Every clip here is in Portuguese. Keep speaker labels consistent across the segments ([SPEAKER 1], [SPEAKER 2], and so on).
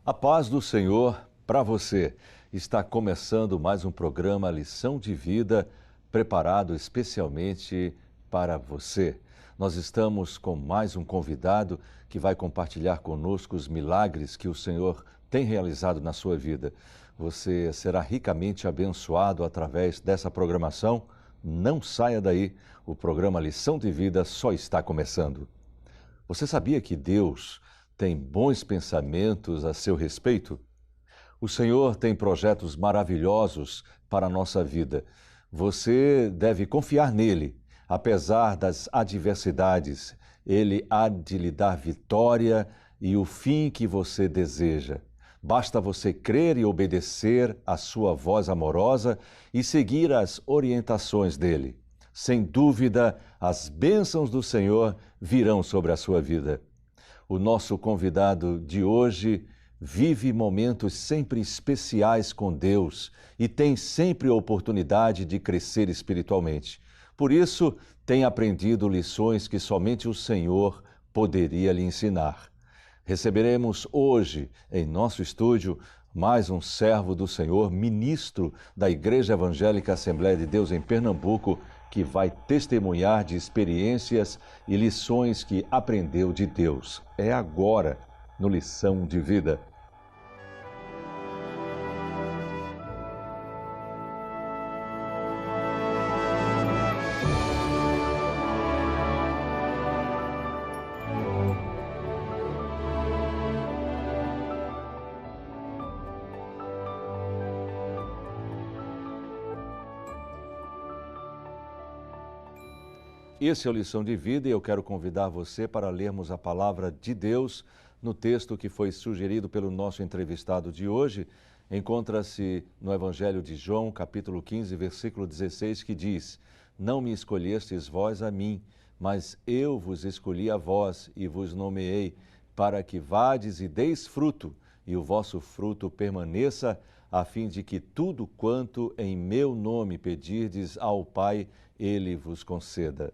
[SPEAKER 1] A paz do Senhor para você. Está começando mais um programa Lição de Vida, preparado especialmente para você. Nós estamos com mais um convidado que vai compartilhar conosco os milagres que o Senhor tem realizado na sua vida. Você será ricamente abençoado através dessa programação. Não saia daí, o programa Lição de Vida só está começando. Você sabia que Deus tem bons pensamentos a seu respeito? O Senhor tem projetos maravilhosos para a nossa vida. Você deve confiar nele. Apesar das adversidades, ele há de lhe dar vitória e o fim que você deseja. Basta você crer e obedecer à sua voz amorosa e seguir as orientações dele. Sem dúvida, as bênçãos do Senhor virão sobre a sua vida. O nosso convidado de hoje vive momentos sempre especiais com Deus e tem sempre a oportunidade de crescer espiritualmente. Por isso, tem aprendido lições que somente o Senhor poderia lhe ensinar. Receberemos hoje, em nosso estúdio, mais um servo do Senhor, ministro da Igreja Evangélica Assembleia de Deus em Pernambuco, que vai testemunhar de experiências e lições que aprendeu de Deus. É agora, no Lição de Vida. Esse é o Lição de Vida e eu quero convidar você para lermos a palavra de Deus no texto que foi sugerido pelo nosso entrevistado de hoje. Encontra-se no Evangelho de João, capítulo 15, versículo 16, que diz: Não me escolhestes vós a mim, mas eu vos escolhi a vós e vos nomeei, para que vades e deis fruto, e o vosso fruto permaneça, a fim de que tudo quanto em meu nome pedirdes ao Pai, Ele vos conceda.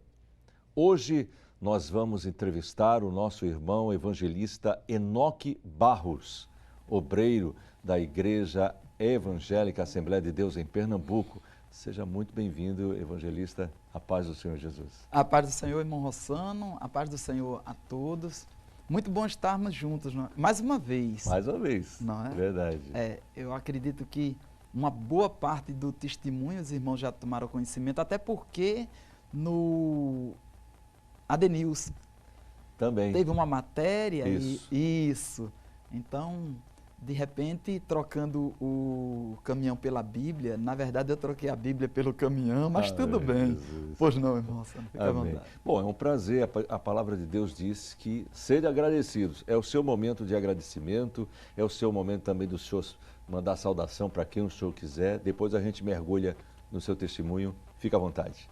[SPEAKER 1] Hoje nós vamos entrevistar o nosso irmão evangelista Enoque Barros, obreiro da Igreja Evangélica Assembleia de Deus em Pernambuco. Seja muito bem-vindo, evangelista. A paz do Senhor Jesus.
[SPEAKER 2] A paz do Senhor, irmão Rossano, a paz do Senhor a todos. Muito bom estarmos juntos, não é? Mais uma vez.
[SPEAKER 1] Mais uma vez,
[SPEAKER 2] não é?
[SPEAKER 1] Verdade.
[SPEAKER 2] Eu acredito que uma boa parte do testemunho os irmãos já tomaram conhecimento, até porque no ADNews
[SPEAKER 1] Também.
[SPEAKER 2] teve uma matéria.
[SPEAKER 1] Isso.
[SPEAKER 2] Isso. Então, de repente, trocando o caminhão pela Bíblia, na verdade eu troquei a Bíblia pelo caminhão, mas tudo bem.
[SPEAKER 1] Jesus.
[SPEAKER 2] Pois não, irmão Rossano, fica à
[SPEAKER 1] Amém.
[SPEAKER 2] vontade.
[SPEAKER 1] Bom, é um prazer. A palavra de Deus diz que sede agradecidos. É o seu momento de agradecimento, é o seu momento também do senhor mandar saudação para quem o senhor quiser. Depois a gente mergulha no seu testemunho. Fica à vontade.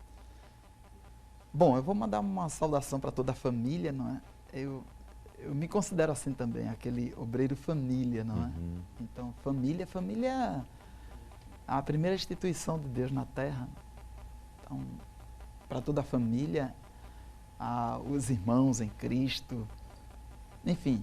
[SPEAKER 2] Bom, eu vou mandar uma saudação para toda a família, não é? Eu me considero assim também, aquele obreiro família, não é? Então, família é a primeira instituição de Deus na Terra. Então, para toda a família, os irmãos em Cristo, enfim,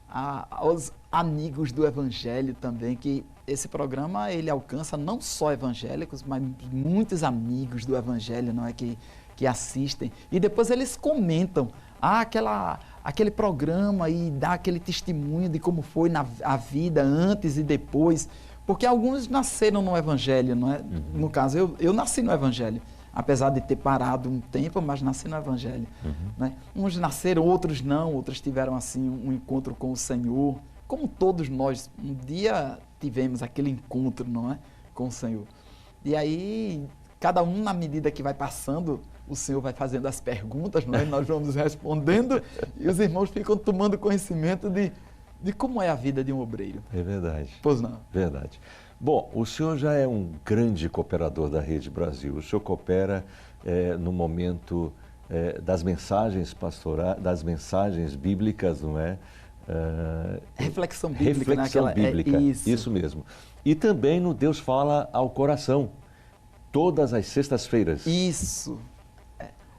[SPEAKER 2] aos amigos do Evangelho também, que esse programa ele alcança não só evangélicos, mas muitos amigos do Evangelho, não é, que assistem, e depois eles comentam aquele programa e dá aquele testemunho de como foi a vida antes e depois, porque alguns nasceram no Evangelho, não é? No caso, eu nasci no Evangelho, apesar de ter parado um tempo, mas nasci no Evangelho. Né? Uns nasceram, outros não, outros tiveram assim um encontro com o Senhor, como todos nós, um dia tivemos aquele encontro, não é? Com o Senhor. E aí, cada um na medida que vai passando, o Senhor vai fazendo as perguntas, não é? Nós vamos respondendo e os irmãos ficam tomando conhecimento de como é a vida de um obreiro.
[SPEAKER 1] É verdade.
[SPEAKER 2] Pois não?
[SPEAKER 1] Verdade. Bom, o senhor já é um grande cooperador da Rede Brasil. O senhor coopera no momento das mensagens pastorais, das mensagens bíblicas, não é?
[SPEAKER 2] Reflexão bíblica.
[SPEAKER 1] Reflexão bíblica,
[SPEAKER 2] isso.
[SPEAKER 1] Isso mesmo. E também no Deus Fala ao Coração, todas as sextas-feiras.
[SPEAKER 2] Isso.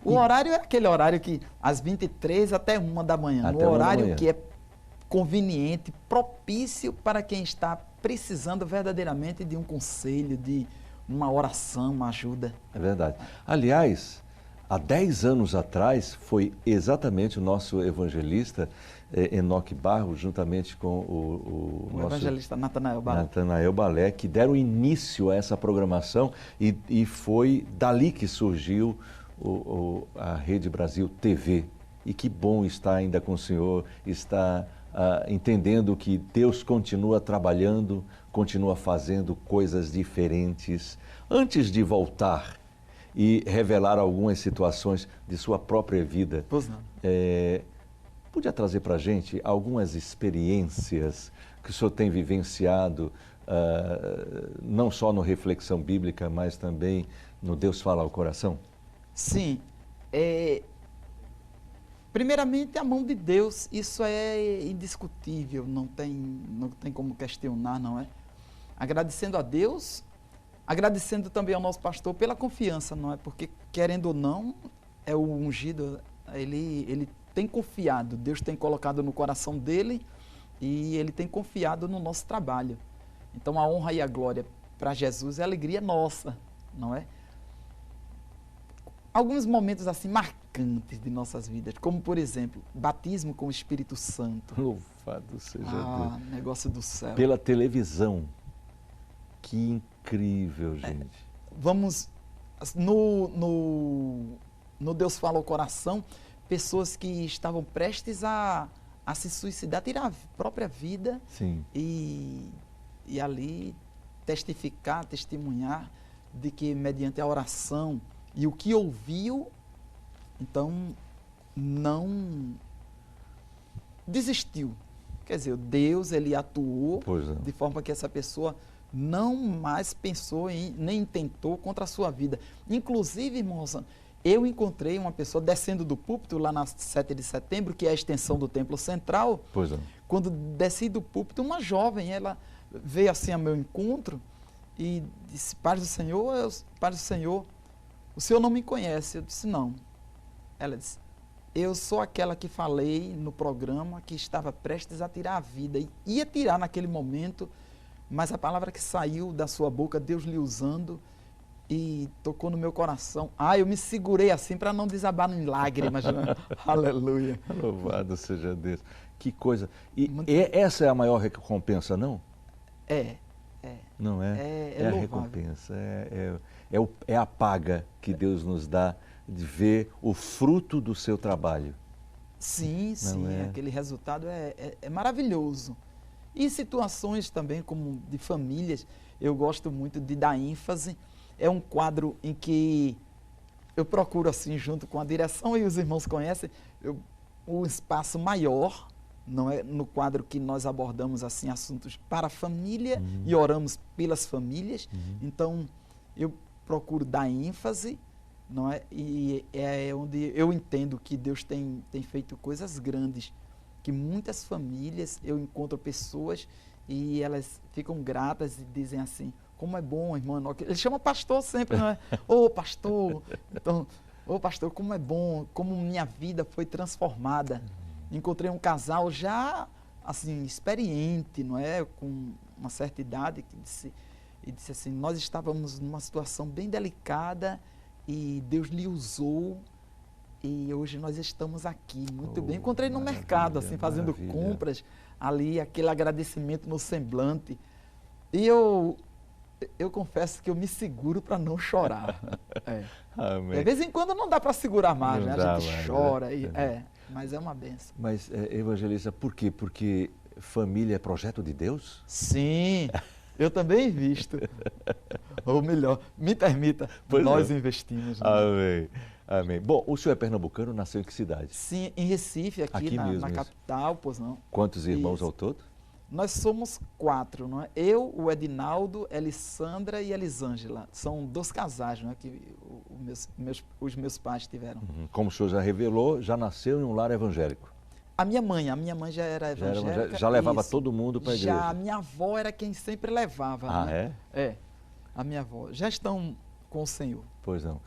[SPEAKER 2] O horário é aquele horário que às 23 até 1 da manhã,
[SPEAKER 1] Até
[SPEAKER 2] no
[SPEAKER 1] 1 da
[SPEAKER 2] horário
[SPEAKER 1] manhã.
[SPEAKER 2] que é conveniente, propício para quem está precisando verdadeiramente de um conselho, de uma oração, uma ajuda.
[SPEAKER 1] É verdade. Aliás, há 10 anos atrás, foi exatamente o nosso evangelista, Enoque Barros, juntamente com o nosso
[SPEAKER 2] evangelista Natanael Balé.
[SPEAKER 1] Natanael Balé, que deram início a essa programação e foi dali que surgiu a Rede Brasil TV. E que bom estar ainda com o senhor, estar entendendo que Deus continua trabalhando, continua fazendo coisas diferentes. Antes de voltar e revelar algumas situações de sua própria vida,
[SPEAKER 2] Pois não.
[SPEAKER 1] podia trazer para a gente algumas experiências que o senhor tem vivenciado, não só no Reflexão Bíblica, mas também no Deus Fala ao Coração?
[SPEAKER 2] Sim. Primeiramente, a mão de Deus, isso é indiscutível, não tem como questionar, não é? Agradecendo a Deus, agradecendo também ao nosso pastor pela confiança, não é? Porque, querendo ou não, é o ungido, ele tem confiado, Deus tem colocado no coração dele e ele tem confiado no nosso trabalho. Então, a honra e a glória para Jesus é a alegria nossa, não é? Alguns momentos assim marcantes de nossas vidas, como por exemplo, batismo com o Espírito Santo.
[SPEAKER 1] Louvado seja Deus.
[SPEAKER 2] Negócio do céu.
[SPEAKER 1] Pela televisão. Que incrível, gente.
[SPEAKER 2] Vamos no Deus Fala ao Coração, pessoas que estavam prestes a se suicidar, tirar a própria vida.
[SPEAKER 1] Sim.
[SPEAKER 2] E ali testemunhar de que mediante a oração e o que ouviu, então não desistiu. Quer dizer, Deus, ele atuou de forma que essa pessoa não mais pensou nem tentou contra a sua vida. Inclusive, irmãos, eu encontrei uma pessoa descendo do púlpito lá na 7 de setembro, que é a extensão do Templo Central. Quando desci do púlpito, uma jovem, ela veio assim ao meu encontro e disse: Paz do Senhor, o senhor não me conhece? Eu disse: não. Ela disse: eu sou aquela que falei no programa que estava prestes a tirar a vida. E ia tirar naquele momento, mas a palavra que saiu da sua boca, Deus lhe usando, e tocou no meu coração. Eu me segurei assim para não desabar em lágrimas. Aleluia.
[SPEAKER 1] Louvado seja Deus. Que coisa. E essa é a maior recompensa, não? Não é? É a recompensa. É a paga que Deus nos dá de ver o fruto do seu trabalho.
[SPEAKER 2] Sim, aquele resultado é maravilhoso. E situações também como de famílias, eu gosto muito de dar ênfase. É um quadro em que eu procuro assim, junto com a direção, e os irmãos conhecem, um espaço maior, não é? No quadro que nós abordamos assim assuntos para a família e oramos pelas famílias. Então, eu procuro dar ênfase, não é? E é onde eu entendo que Deus tem feito coisas grandes, que muitas famílias, eu encontro pessoas e elas ficam gratas e dizem assim: como é bom, irmão Enoque. Ele chama pastor sempre, não é? Ô pastor, então, pastor, como é bom, como minha vida foi transformada. Encontrei um casal já, assim, experiente, não é? Com uma certa idade, que disse assim: nós estávamos numa situação bem delicada e Deus lhe usou e hoje nós estamos aqui, muito bem. Encontrei no mercado, assim, fazendo compras, ali, aquele agradecimento no semblante. E eu confesso que eu me seguro para não chorar.
[SPEAKER 1] Amém.
[SPEAKER 2] De vez em quando não dá para segurar mais, né? A gente
[SPEAKER 1] mais,
[SPEAKER 2] chora, mas é uma benção.
[SPEAKER 1] Mas, evangelista, por quê? Porque família é projeto de Deus?
[SPEAKER 2] Sim, eu também invisto. Ou melhor, me permita, nós investimos. Né?
[SPEAKER 1] Amém. Amém. Bom, o senhor é pernambucano, nasceu em que cidade?
[SPEAKER 2] Sim, em Recife, aqui na capital, pois não.
[SPEAKER 1] Quantos irmãos ao todo?
[SPEAKER 2] Nós somos 4, não é? Eu, o Edinaldo, Elissandra e Elisângela. São 2 casais, não é? Que os meus pais tiveram.
[SPEAKER 1] Como o senhor já revelou, já nasceu em um lar evangélico.
[SPEAKER 2] A minha mãe já era evangélica.
[SPEAKER 1] Já levava todo mundo para a igreja?
[SPEAKER 2] Já, a minha avó era quem sempre levava.
[SPEAKER 1] Né?
[SPEAKER 2] A minha avó. Já estão com o Senhor.
[SPEAKER 1] Pois não.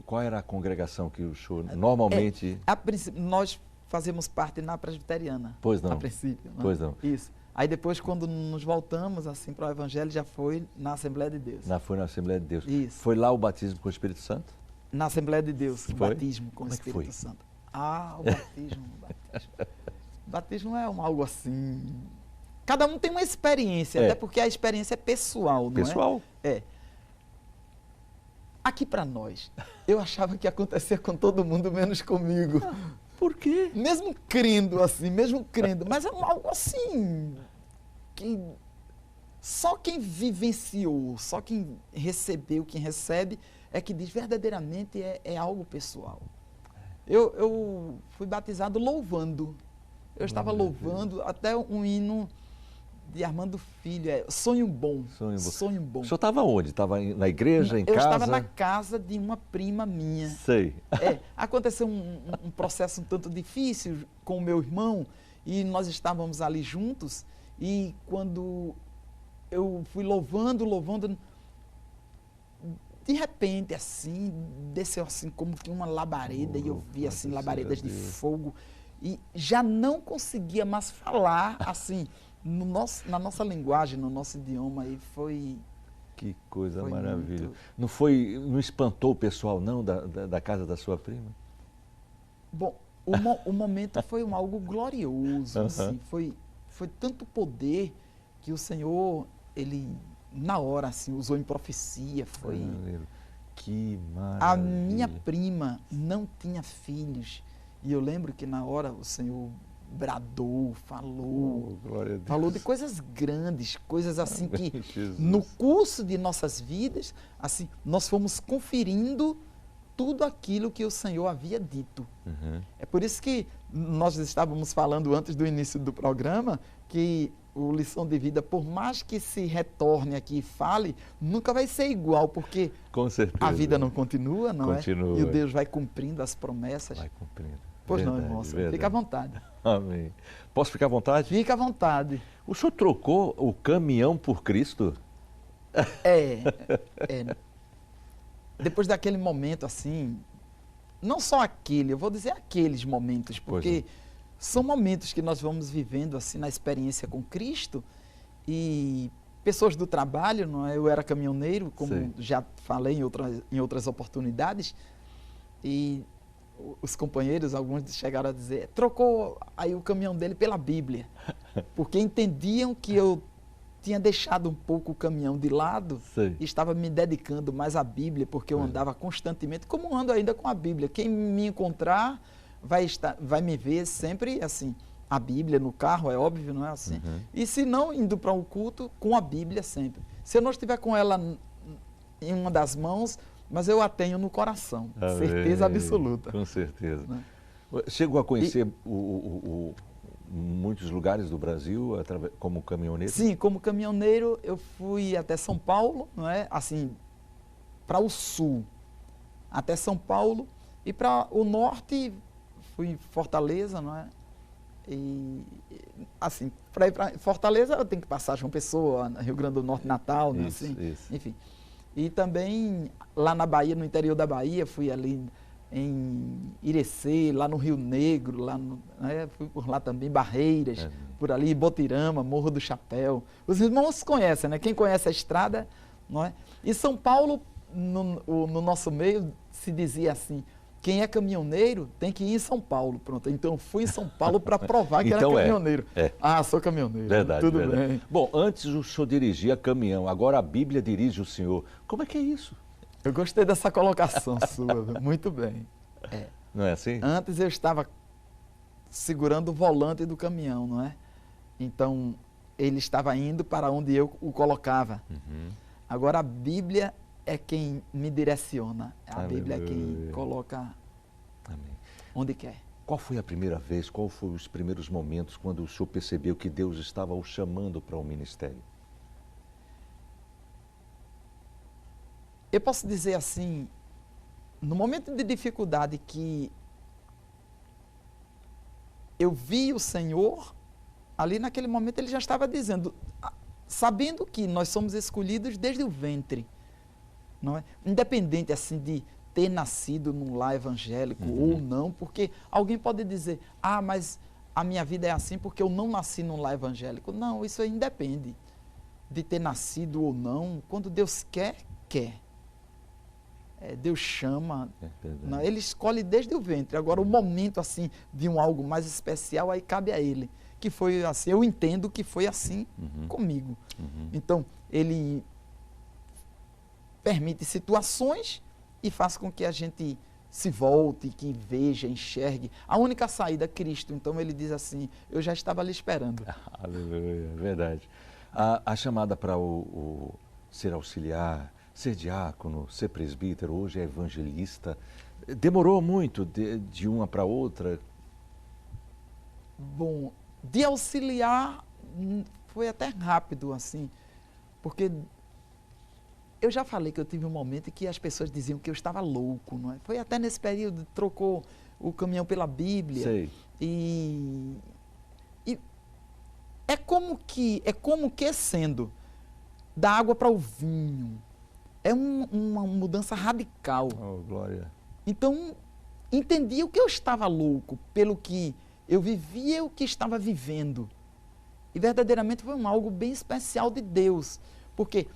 [SPEAKER 1] Qual era a congregação que o senhor normalmente...
[SPEAKER 2] A princípio, nós fazíamos parte na presbiteriana.
[SPEAKER 1] Pois não.
[SPEAKER 2] A princípio. Né?
[SPEAKER 1] Pois não.
[SPEAKER 2] Isso. Aí depois, quando nos voltamos assim para o Evangelho, já foi na Assembleia de Deus.
[SPEAKER 1] Foi na Assembleia de Deus.
[SPEAKER 2] Isso.
[SPEAKER 1] Foi lá o batismo com o Espírito Santo?
[SPEAKER 2] Na Assembleia de Deus, o
[SPEAKER 1] Foi?
[SPEAKER 2] batismo com o
[SPEAKER 1] Como é que
[SPEAKER 2] Espírito
[SPEAKER 1] foi?
[SPEAKER 2] Santo. O batismo, o batismo. O batismo é algo assim... Cada um tem uma experiência,
[SPEAKER 1] É.
[SPEAKER 2] até porque a experiência é pessoal, não
[SPEAKER 1] Pessoal.
[SPEAKER 2] é? Aqui para nós, eu achava que acontecia com todo mundo, menos comigo.
[SPEAKER 1] Por quê?
[SPEAKER 2] Mesmo crendo assim, mas é algo assim que só quem vivenciou, só quem recebeu, quem recebe, é que diz verdadeiramente é algo pessoal. Eu fui batizado louvando. Eu estava louvando até um hino de Armando Filho, Sonho Bom. Sonho Bom.
[SPEAKER 1] O senhor estava onde? Estava na igreja, em
[SPEAKER 2] Eu
[SPEAKER 1] casa?
[SPEAKER 2] estava na casa de uma prima minha.
[SPEAKER 1] Sei.
[SPEAKER 2] Aconteceu um processo um tanto difícil com o meu irmão e nós estávamos ali juntos e quando eu fui louvando, de repente assim, desceu assim como que uma labareda e eu vi assim labaredas de fogo e já não conseguia mais falar assim, na nossa linguagem, no nosso idioma e foi...
[SPEAKER 1] Que coisa
[SPEAKER 2] Foi
[SPEAKER 1] maravilhosa.
[SPEAKER 2] muito...
[SPEAKER 1] Não espantou o pessoal, não, da casa da sua prima?
[SPEAKER 2] Bom, o momento foi algo glorioso, assim, foi tanto poder que o Senhor, Ele, na hora, assim, usou em profecia, foi...
[SPEAKER 1] Que maravilha.
[SPEAKER 2] A minha prima não tinha filhos, e eu lembro que na hora o Senhor bradou, falou de coisas grandes, coisas assim que no curso de nossas vidas, assim, nós fomos conferindo tudo aquilo que o Senhor havia dito. É por isso que nós estávamos falando antes do início do programa que o Lição de Vida, por mais que se retorne aqui e fale, nunca vai ser igual, porque
[SPEAKER 1] com certeza,
[SPEAKER 2] a vida não continua, não
[SPEAKER 1] continua,
[SPEAKER 2] é? E o Deus vai cumprindo as promessas.
[SPEAKER 1] Vai cumprindo.
[SPEAKER 2] Pois
[SPEAKER 1] verdade,
[SPEAKER 2] não, irmão,
[SPEAKER 1] verdade.
[SPEAKER 2] fica à vontade.
[SPEAKER 1] Amém. Posso ficar à vontade?
[SPEAKER 2] Fica à vontade.
[SPEAKER 1] O senhor trocou o caminhão por Cristo?
[SPEAKER 2] Depois daquele momento assim, não só aquele, eu vou dizer aqueles momentos, porque são momentos que nós vamos vivendo assim na experiência com Cristo e pessoas do trabalho, não é? Eu era caminhoneiro, como
[SPEAKER 1] Sim.
[SPEAKER 2] já falei em outras oportunidades, e os companheiros, alguns chegaram a dizer, trocou aí o caminhão dele pela Bíblia, porque entendiam que eu tinha deixado um pouco o caminhão de lado
[SPEAKER 1] Sim.
[SPEAKER 2] e estava me dedicando mais à Bíblia, porque eu andava constantemente, como ando ainda com a Bíblia. Quem me encontrar vai me ver sempre assim, a Bíblia no carro, é óbvio, não é assim? E se não, indo para o culto, com a Bíblia sempre. Se eu não estiver com ela em uma das mãos, mas eu a tenho no coração, certeza absoluta.
[SPEAKER 1] Com certeza.
[SPEAKER 2] Né?
[SPEAKER 1] Chegou a conhecer muitos lugares do Brasil como caminhoneiro?
[SPEAKER 2] Sim, como caminhoneiro eu fui até São Paulo, não é? Assim, para o sul, até São Paulo, e para o norte fui em Fortaleza, não é? E assim, para ir para Fortaleza eu tenho que passar João Pessoa, Rio Grande do Norte, Natal, né?
[SPEAKER 1] Isso,
[SPEAKER 2] Assim,
[SPEAKER 1] isso.
[SPEAKER 2] enfim. E também lá na Bahia, no interior da Bahia, fui ali em Irecê, lá no Rio Negro, fui por lá também, Barreiras, por ali, Botirama, Morro do Chapéu. Os irmãos conhecem, né? Quem conhece a estrada, não é? E São Paulo, no nosso meio, se dizia assim, quem é caminhoneiro tem que ir em São Paulo. Pronto, então fui em São Paulo para provar que
[SPEAKER 1] então
[SPEAKER 2] era caminhoneiro. Sou caminhoneiro.
[SPEAKER 1] Verdade,
[SPEAKER 2] tudo
[SPEAKER 1] verdade.
[SPEAKER 2] bem.
[SPEAKER 1] Bom, antes o senhor dirigia caminhão, agora a Bíblia dirige o senhor. Como é que é isso?
[SPEAKER 2] Eu gostei dessa colocação sua, muito bem.
[SPEAKER 1] Não é assim?
[SPEAKER 2] Antes eu estava segurando o volante do caminhão, não é? Então, ele estava indo para onde eu o colocava. Agora, a Bíblia é quem me direciona. A Bíblia é quem coloca onde quer.
[SPEAKER 1] Qual foi a primeira vez, qual foram os primeiros momentos quando o senhor percebeu que Deus estava o chamando para o ministério?
[SPEAKER 2] Eu posso dizer assim, no momento de dificuldade que eu vi o Senhor, ali naquele momento ele já estava dizendo, sabendo que nós somos escolhidos desde o ventre, não é? Independente assim de ter nascido num lar evangélico ou não, porque alguém pode dizer, mas a minha vida é assim porque eu não nasci num lar evangélico. Não, isso aí independe de ter nascido ou não. Quando Deus quer, quer. Deus chama, não, Ele escolhe desde o ventre. Agora, o momento assim de algo mais especial, aí cabe a Ele. Que foi assim, eu entendo que foi assim comigo. Então, Ele permite situações e faz com que a gente se volte, que veja, enxergue. A única saída é Cristo. Então, Ele diz assim, eu já estava ali esperando.
[SPEAKER 1] Aleluia, verdade. A chamada para o ser auxiliar, ser diácono, ser presbítero, hoje é evangelista, demorou muito de uma para outra?
[SPEAKER 2] Bom, de auxiliar foi até rápido, assim, porque eu já falei que eu tive um momento em que as pessoas diziam que eu estava louco, não é? Foi até nesse período, trocou o caminhão pela Bíblia.
[SPEAKER 1] Sei.
[SPEAKER 2] E é como que sendo da água para o vinho. É uma mudança radical.
[SPEAKER 1] Oh, glória.
[SPEAKER 2] Então, entendi o que eu estava louco, pelo que eu vivia e o que estava vivendo. E verdadeiramente foi algo bem especial de Deus. Porque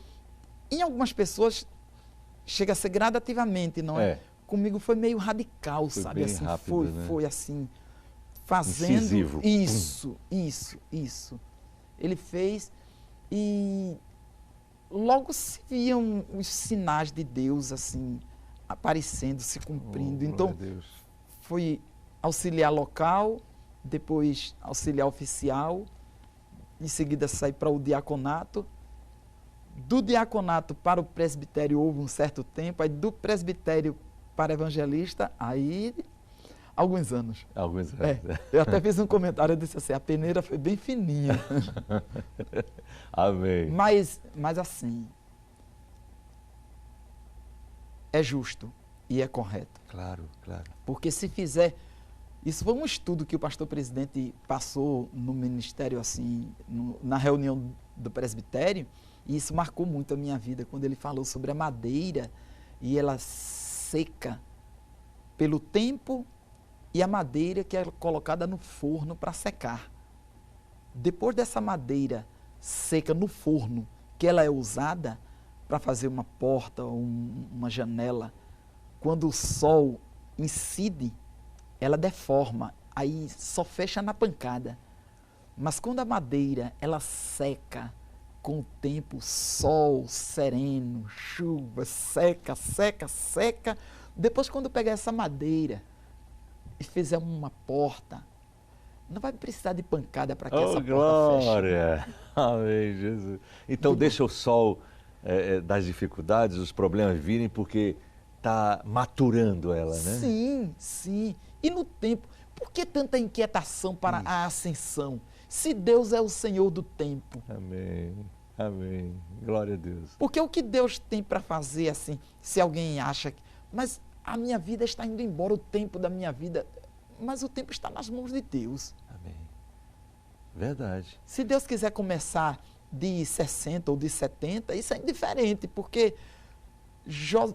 [SPEAKER 2] em algumas pessoas chega a ser gradativamente, não é? Comigo foi meio radical,
[SPEAKER 1] foi
[SPEAKER 2] sabe?
[SPEAKER 1] Bem
[SPEAKER 2] assim,
[SPEAKER 1] rápido, né?
[SPEAKER 2] Foi assim, fazendo
[SPEAKER 1] incisivo.
[SPEAKER 2] Isso. Ele fez e logo se viam os sinais de Deus assim aparecendo, se cumprindo. Então, foi auxiliar local, depois auxiliar oficial, em seguida saí para o diaconato. Do diaconato para o presbitério houve um certo tempo, aí do presbitério para evangelista, aí alguns anos.
[SPEAKER 1] Alguns anos.
[SPEAKER 2] Eu até fiz um comentário, eu disse assim, a peneira foi bem fininha.
[SPEAKER 1] Amém.
[SPEAKER 2] Mas assim, é justo e é correto.
[SPEAKER 1] Claro.
[SPEAKER 2] Porque se fizer, isso foi um estudo que o pastor presidente passou no ministério, assim, na reunião do presbitério, e isso marcou muito a minha vida, quando ele falou sobre a madeira, e ela seca pelo tempo, e a madeira que é colocada no forno para secar. Depois dessa madeira seca no forno, que ela é usada para fazer uma porta ou uma janela, quando o sol incide, ela deforma, aí só fecha na pancada. Mas quando a madeira ela seca com o tempo, sol sereno, chuva, seca, depois quando pegar essa madeira e fizer uma porta, não vai precisar de pancada para que essa porta feche.
[SPEAKER 1] Glória! Amém, Jesus. Então deixa o sol das dificuldades, os problemas virem, porque está maturando ela, né?
[SPEAKER 2] Sim. E no tempo, por que tanta inquietação para a ascensão? Se Deus é o Senhor do tempo.
[SPEAKER 1] Amém. Glória a Deus.
[SPEAKER 2] Porque o que Deus tem para fazer, assim, se alguém acha que... Mas a minha vida está indo embora, o tempo da minha vida... Mas o tempo está nas mãos de Deus.
[SPEAKER 1] Amém. Verdade.
[SPEAKER 2] Se Deus quiser começar de 60 ou de 70, isso é indiferente, porque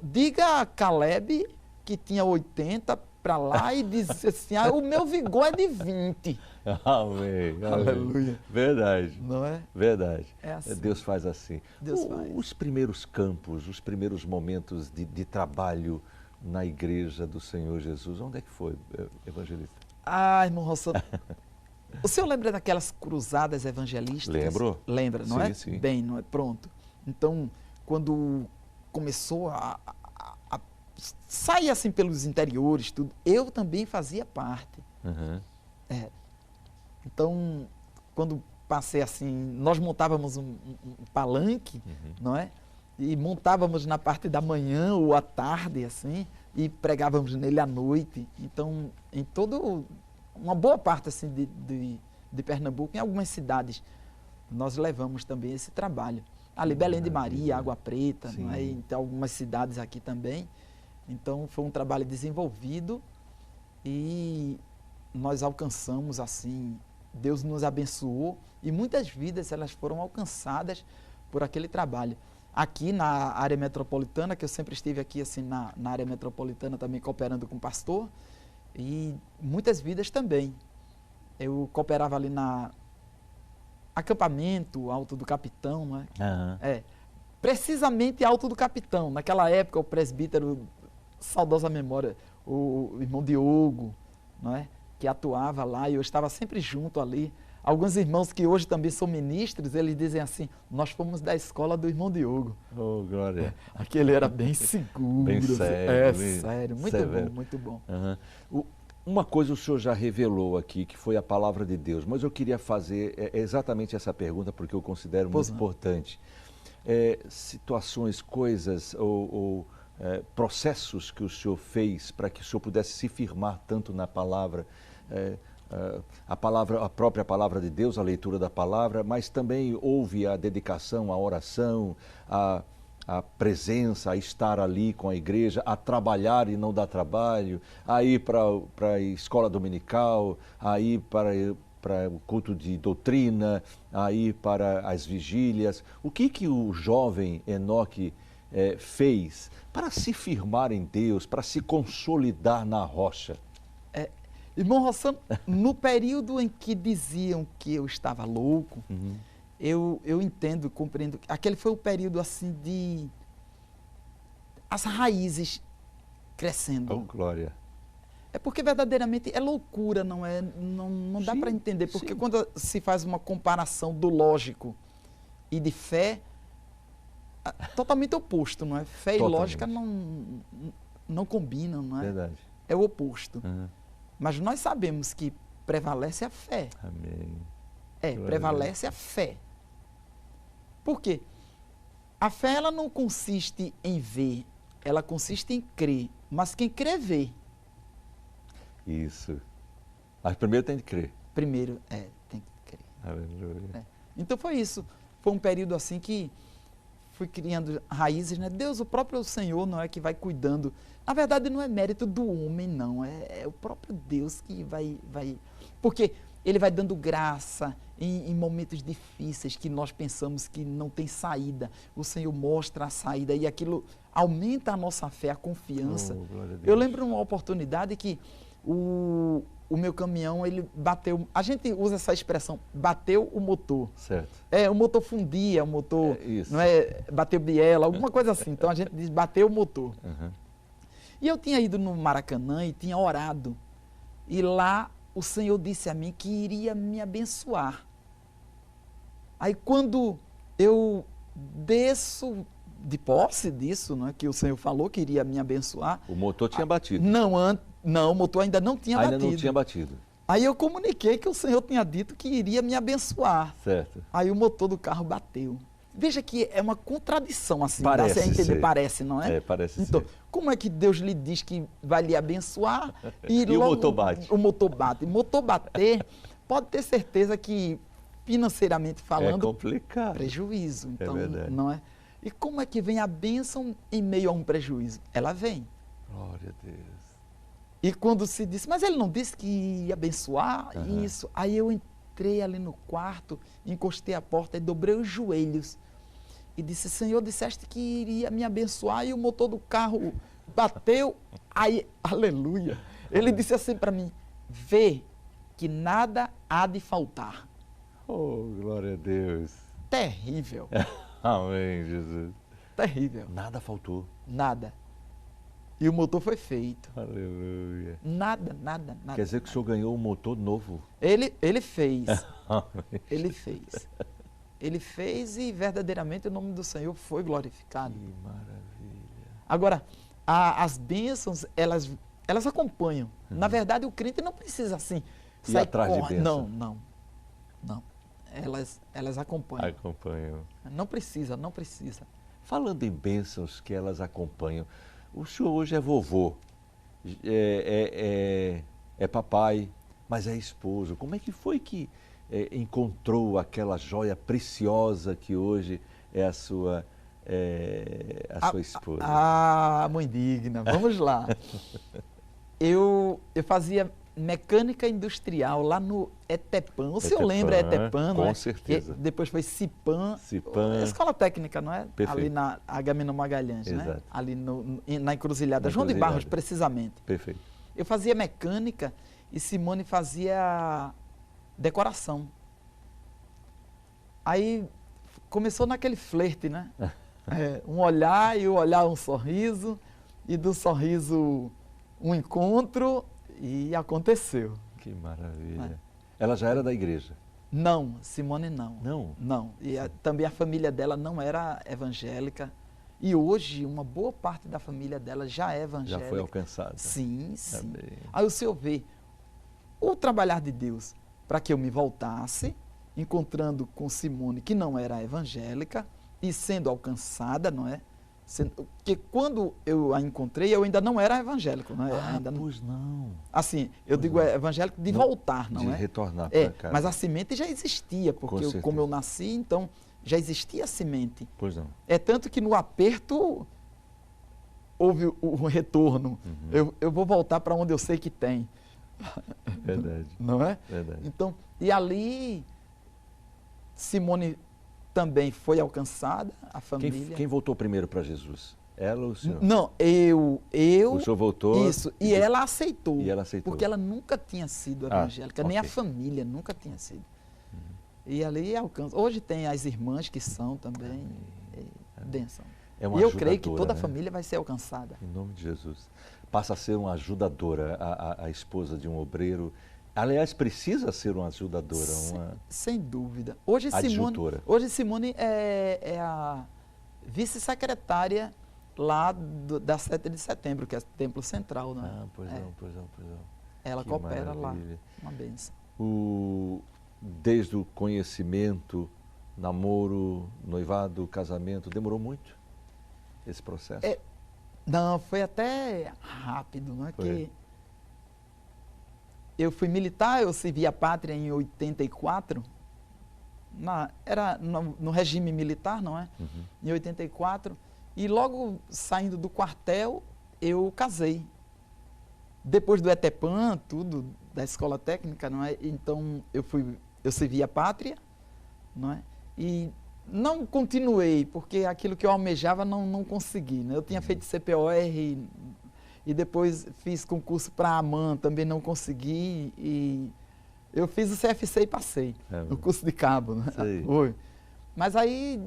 [SPEAKER 2] diga a Caleb que tinha 80 para lá e diz assim, o meu vigor é de 20.
[SPEAKER 1] Amém.
[SPEAKER 2] Aleluia.
[SPEAKER 1] Verdade.
[SPEAKER 2] Não é?
[SPEAKER 1] Verdade.
[SPEAKER 2] É assim.
[SPEAKER 1] Deus faz assim.
[SPEAKER 2] Deus faz.
[SPEAKER 1] Os primeiros campos, os primeiros momentos de trabalho na igreja do Senhor Jesus, onde é que foi, evangelista?
[SPEAKER 2] Irmão Rossano, o senhor lembra daquelas cruzadas evangelísticas?
[SPEAKER 1] Lembro.
[SPEAKER 2] Lembra, não é?
[SPEAKER 1] Sim.
[SPEAKER 2] Bem, não é? Pronto. Então, quando começou a sair assim pelos interiores, tudo, eu também fazia parte. Então, quando passei assim, nós montávamos um palanque, não é? E montávamos na parte da manhã ou à tarde, assim, e pregávamos nele à noite. Então, em uma boa parte assim, de Pernambuco, em algumas cidades, nós levamos também esse trabalho. Ali, Belém de Maria, Água Preta, não é? Então, algumas cidades aqui também. Então, foi um trabalho desenvolvido e nós alcançamos, assim, Deus nos abençoou e muitas vidas elas foram alcançadas por aquele trabalho. aqui na área metropolitana, que eu sempre estive aqui assim na área metropolitana também cooperando com o pastor, e muitas vidas também. Eu cooperava ali na acampamento Alto do Capitão, não é?
[SPEAKER 1] Aham.
[SPEAKER 2] Precisamente Alto do Capitão. Naquela época, o presbítero, saudosa memória, o irmão Diogo, não é? Que atuava lá, e eu estava sempre junto ali. Alguns irmãos que hoje também são ministros, eles dizem assim, nós fomos da escola do irmão Diogo.
[SPEAKER 1] Oh, glória.
[SPEAKER 2] Aquele era bem seguro.
[SPEAKER 1] Bem sério. Bem
[SPEAKER 2] sério. Muito
[SPEAKER 1] severo.
[SPEAKER 2] bom, muito bom.
[SPEAKER 1] Aham. Uma coisa o senhor já revelou aqui, que foi a palavra de Deus, mas eu queria fazer exatamente essa pergunta, porque eu considero muito importante. Situações, coisas ou processos que o senhor fez para que o senhor pudesse se firmar tanto na palavra, a própria palavra de Deus, a leitura da palavra, mas também houve a dedicação, a oração, a presença, a estar ali com a igreja, a trabalhar e não dar trabalho, a ir para a escola dominical, a ir para o culto de doutrina, a ir para as vigílias. O que o jovem Enoque fez para se firmar em Deus, para se consolidar na rocha?
[SPEAKER 2] Irmão Rossano, no período em que diziam que eu estava louco, eu entendo, compreendo. Aquele foi o período assim de as raízes crescendo.
[SPEAKER 1] Oh, glória.
[SPEAKER 2] É porque verdadeiramente é loucura, não é? Não dá para entender, porque quando se faz uma comparação do lógico e de fé, totalmente oposto, não é? Fé e lógica não combinam, não é?
[SPEAKER 1] Verdade.
[SPEAKER 2] É o oposto. Mas nós sabemos que prevalece a fé.
[SPEAKER 1] Amém.
[SPEAKER 2] Prevalece a fé. Por quê? A fé ela não consiste em ver, ela consiste em crer. Mas quem crê, vê.
[SPEAKER 1] Isso. Mas primeiro tem que crer.
[SPEAKER 2] Primeiro, tem que crer.
[SPEAKER 1] Aleluia.
[SPEAKER 2] Então foi isso. Foi um período assim que fui criando raízes, né? Deus, o próprio Senhor, não é que vai cuidando. Na verdade, não é mérito do homem, não. É o próprio Deus que vai... Porque Ele vai dando graça em momentos difíceis que nós pensamos que não tem saída. O Senhor mostra a saída e aquilo aumenta a nossa fé, a confiança.
[SPEAKER 1] Oh, glória a Deus.
[SPEAKER 2] Eu lembro uma oportunidade que o meu caminhão, ele bateu... A gente usa essa expressão, bateu o motor.
[SPEAKER 1] Certo.
[SPEAKER 2] O motor fundia, o motor...
[SPEAKER 1] Isso.
[SPEAKER 2] Não é, bateu biela, alguma coisa assim. Então a gente diz, bateu o motor. E eu tinha ido no Maracanã e tinha orado. E lá o Senhor disse a mim que iria me abençoar. Aí quando eu desço de posse disso, não é, que o Senhor falou que iria me abençoar...
[SPEAKER 1] O motor tinha batido.
[SPEAKER 2] Não, o motor ainda não tinha batido.
[SPEAKER 1] Ainda não tinha batido.
[SPEAKER 2] Aí eu comuniquei que o Senhor tinha dito que iria me abençoar.
[SPEAKER 1] Certo.
[SPEAKER 2] Aí o motor do carro bateu. Veja que é uma contradição assim,
[SPEAKER 1] Parece
[SPEAKER 2] dá a entender,
[SPEAKER 1] ser.
[SPEAKER 2] parece, não é?
[SPEAKER 1] Parece
[SPEAKER 2] então,
[SPEAKER 1] ser.
[SPEAKER 2] como é que Deus lhe diz que vai lhe abençoar
[SPEAKER 1] E
[SPEAKER 2] logo
[SPEAKER 1] o motor bate?
[SPEAKER 2] O motor bate. O motor bater, pode ter certeza que, financeiramente falando,
[SPEAKER 1] É complicado.
[SPEAKER 2] prejuízo. Então,
[SPEAKER 1] verdade.
[SPEAKER 2] não é? E como é que vem a bênção em meio a um prejuízo? Ela vem.
[SPEAKER 1] Glória a Deus.
[SPEAKER 2] E quando se disse, mas ele não disse que ia abençoar isso. Aí eu entrei ali no quarto, encostei a porta e dobrei os joelhos. E disse, Senhor, disseste que iria me abençoar e o motor do carro bateu. Aí, aleluia. Ele disse assim para mim, vê que nada há de faltar.
[SPEAKER 1] Oh, glória a Deus.
[SPEAKER 2] Terrível.
[SPEAKER 1] Amém, Jesus.
[SPEAKER 2] Terrível.
[SPEAKER 1] Nada faltou.
[SPEAKER 2] Nada. E o motor foi feito.
[SPEAKER 1] Aleluia.
[SPEAKER 2] Nada.
[SPEAKER 1] Quer dizer que o senhor ganhou um motor novo?
[SPEAKER 2] Ele fez. Ele fez. Ele fez e verdadeiramente o nome do Senhor foi glorificado.
[SPEAKER 1] Que maravilha.
[SPEAKER 2] Agora, as bênçãos, elas acompanham. Na verdade, o crente não precisa assim
[SPEAKER 1] Ir atrás de bênção.
[SPEAKER 2] Não. Elas acompanham.
[SPEAKER 1] Acompanham.
[SPEAKER 2] Não precisa.
[SPEAKER 1] Falando em bênçãos que elas acompanham, o senhor hoje é vovô, é papai, mas é esposo. Como é que foi que encontrou aquela joia preciosa que hoje é a sua esposa?
[SPEAKER 2] Mãe digna, vamos lá. Eu fazia mecânica industrial lá no Etepan. O senhor lembra Etepan, não é?
[SPEAKER 1] Com certeza.
[SPEAKER 2] Depois foi Cipan.
[SPEAKER 1] Cipan.
[SPEAKER 2] Escola técnica, não é?
[SPEAKER 1] Perfeito.
[SPEAKER 2] Ali na Agamenon Magalhães,
[SPEAKER 1] Exato.
[SPEAKER 2] né? Ali na encruzilhada. João de Barros, precisamente.
[SPEAKER 1] Perfeito.
[SPEAKER 2] Eu fazia mecânica e Simone fazia decoração. Aí começou naquele flerte, né? Um olhar e o olhar um sorriso, e do sorriso um encontro, e aconteceu.
[SPEAKER 1] Que maravilha. Ela já era da igreja?
[SPEAKER 2] Não, Simone não.
[SPEAKER 1] Não?
[SPEAKER 2] Não. E também a família dela não era evangélica. E hoje uma boa parte da família dela já é evangélica.
[SPEAKER 1] Já foi alcançada.
[SPEAKER 2] Sim, sim.
[SPEAKER 1] Amém.
[SPEAKER 2] Aí o senhor vê o trabalhar de Deus para que eu me voltasse, encontrando com Simone, que não era evangélica, e sendo alcançada, não é? Porque quando eu a encontrei, eu ainda não era evangélico, não é? Ainda
[SPEAKER 1] pois não.
[SPEAKER 2] Assim, eu digo evangélico de voltar, não é?
[SPEAKER 1] De retornar para cá.
[SPEAKER 2] Mas a semente já existia, porque como eu nasci, então já existia a semente.
[SPEAKER 1] Pois não.
[SPEAKER 2] É tanto que no aperto houve o retorno. Eu vou voltar para onde eu sei que tem.
[SPEAKER 1] Verdade.
[SPEAKER 2] Não é?
[SPEAKER 1] Verdade.
[SPEAKER 2] Então, e ali Simone também foi alcançada, a família.
[SPEAKER 1] Quem voltou primeiro para Jesus? Ela ou o senhor?
[SPEAKER 2] Não, eu.
[SPEAKER 1] O senhor voltou?
[SPEAKER 2] Isso. E ela aceitou.
[SPEAKER 1] E ela aceitou.
[SPEAKER 2] Porque ela nunca tinha sido evangélica, nem a família nunca tinha sido. E ali alcança. Hoje tem as irmãs que são também. Bênção.
[SPEAKER 1] É uma
[SPEAKER 2] e eu creio que toda a
[SPEAKER 1] né?
[SPEAKER 2] família vai ser alcançada.
[SPEAKER 1] Em nome de Jesus. Passa a ser uma ajudadora, a esposa de um obreiro. Aliás, precisa ser uma ajudadora.
[SPEAKER 2] Sem dúvida. Hoje Simone é a vice-secretária lá da 7 de setembro, que é o Templo Central. Né?
[SPEAKER 1] Pois não.
[SPEAKER 2] Ela
[SPEAKER 1] que
[SPEAKER 2] coopera
[SPEAKER 1] maravilha.
[SPEAKER 2] lá. Uma bênção.
[SPEAKER 1] Desde o conhecimento, namoro, noivado, casamento, demorou muito esse processo?
[SPEAKER 2] Não, foi até rápido, não é?
[SPEAKER 1] Foi.
[SPEAKER 2] Que eu fui militar, eu servi a pátria em 84, era no regime militar, não é? Em 84, e logo saindo do quartel, eu casei. Depois do Etepan, tudo, da escola técnica, não é? Então eu servi a pátria, não é? E não continuei, porque aquilo que eu almejava não consegui, né? Eu tinha feito CPOR e depois fiz concurso para a AMAN, também não consegui, e eu fiz o CFC e passei, no curso de cabo. Né? Mas aí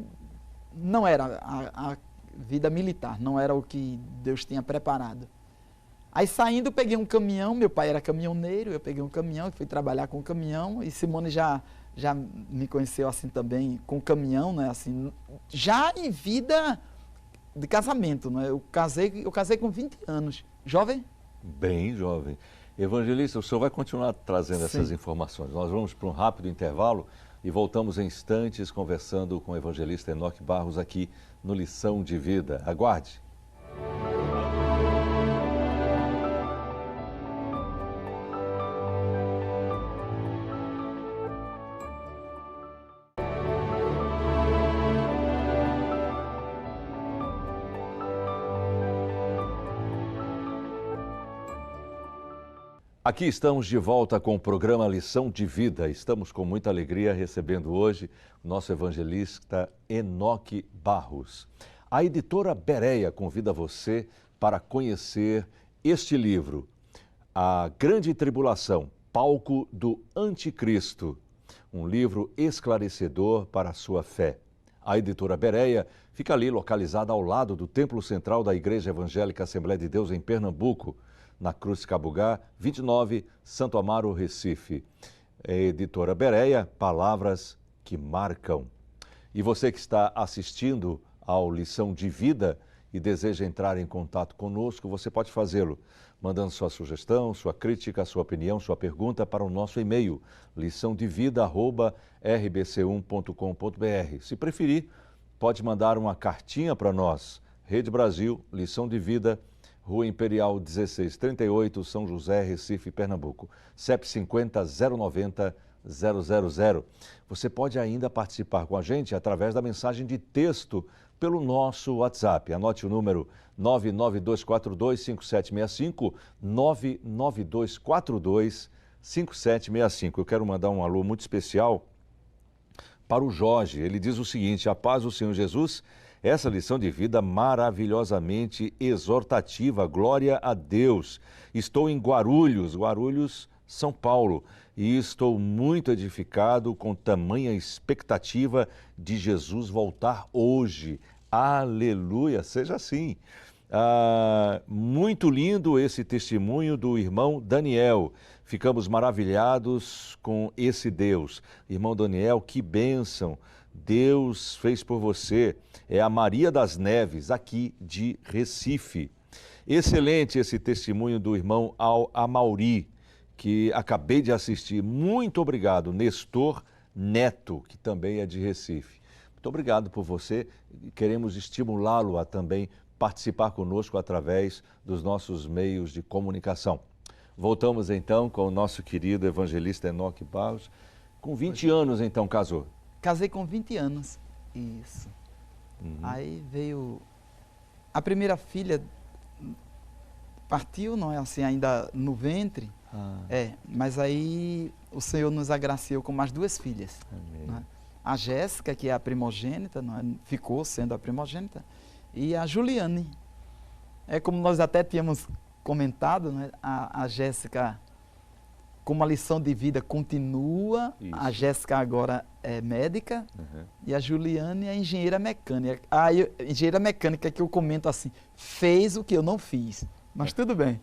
[SPEAKER 2] não era a vida militar, não era o que Deus tinha preparado. Aí saindo, eu peguei um caminhão, meu pai era caminhoneiro, eu peguei um caminhão e fui trabalhar com o caminhão, e Simone já me conheceu assim também, com caminhão, né? Assim, já em vida de casamento, né? Eu casei com 20 anos. Jovem?
[SPEAKER 1] Bem jovem. Evangelista, o senhor vai continuar trazendo essas informações. Nós vamos para um rápido intervalo e voltamos em instantes conversando com o evangelista Enoque Barros aqui no Lição de Vida. Aguarde. Aqui estamos de volta com o programa Lição de Vida. Estamos com muita alegria recebendo hoje o nosso evangelista Enoque Barros. A editora Bereia convida você para conhecer este livro, A Grande Tribulação, Palco do Anticristo, um livro esclarecedor para a sua fé. A editora Bereia fica ali localizada ao lado do Templo Central da Igreja Evangélica Assembleia de Deus em Pernambuco, na Cruz de Cabugá, 29, Santo Amaro, Recife. Editora Bereia, palavras que marcam. E você que está assistindo ao Lição de Vida e deseja entrar em contato conosco, você pode fazê-lo, mandando sua sugestão, sua crítica, sua opinião, sua pergunta para o nosso e-mail, liçãodevida@rbc1.com.br. Se preferir, pode mandar uma cartinha para nós, Rede Brasil, Lição de Vida, Rua Imperial 1638, São José, Recife, Pernambuco. CEP 50 090 Você pode ainda participar com a gente através da mensagem de texto pelo nosso WhatsApp. Anote o número 992425765, 992425765. Eu quero mandar um alô muito especial para o Jorge. Ele diz o seguinte: a paz do Senhor Jesus, essa lição de vida maravilhosamente exortativa, glória a Deus. Estou em Guarulhos, São Paulo, e estou muito edificado com tamanha expectativa de Jesus voltar hoje. Aleluia, seja assim. Muito lindo esse testemunho do irmão Daniel. Ficamos maravilhados com esse Deus. Irmão Daniel, que bênção Deus fez por você. É a Maria das Neves, aqui de Recife. Excelente esse testemunho do irmão Amauri, que acabei de assistir. Muito obrigado, Nestor Neto, que também é de Recife. Muito obrigado por você. Queremos estimulá-lo a também participar conosco através dos nossos meios de comunicação. Voltamos então com o nosso querido evangelista Enoque Barros. Com 20 anos então casou?
[SPEAKER 2] Casei com 20 anos, isso. Aí veio... A primeira filha partiu, não é assim, ainda no ventre. Mas aí o Senhor nos agraciou com mais 2 filhas. Não é? A Jéssica, que é a primogênita, não é? Ficou sendo a primogênita, e a Juliane. É como nós até tínhamos comentado, né? A Jéssica, como a lição de vida continua, a Jéssica agora é médica, e a Juliane é engenheira mecânica. A engenheira mecânica que eu comento assim, fez o que eu não fiz, mas tudo bem.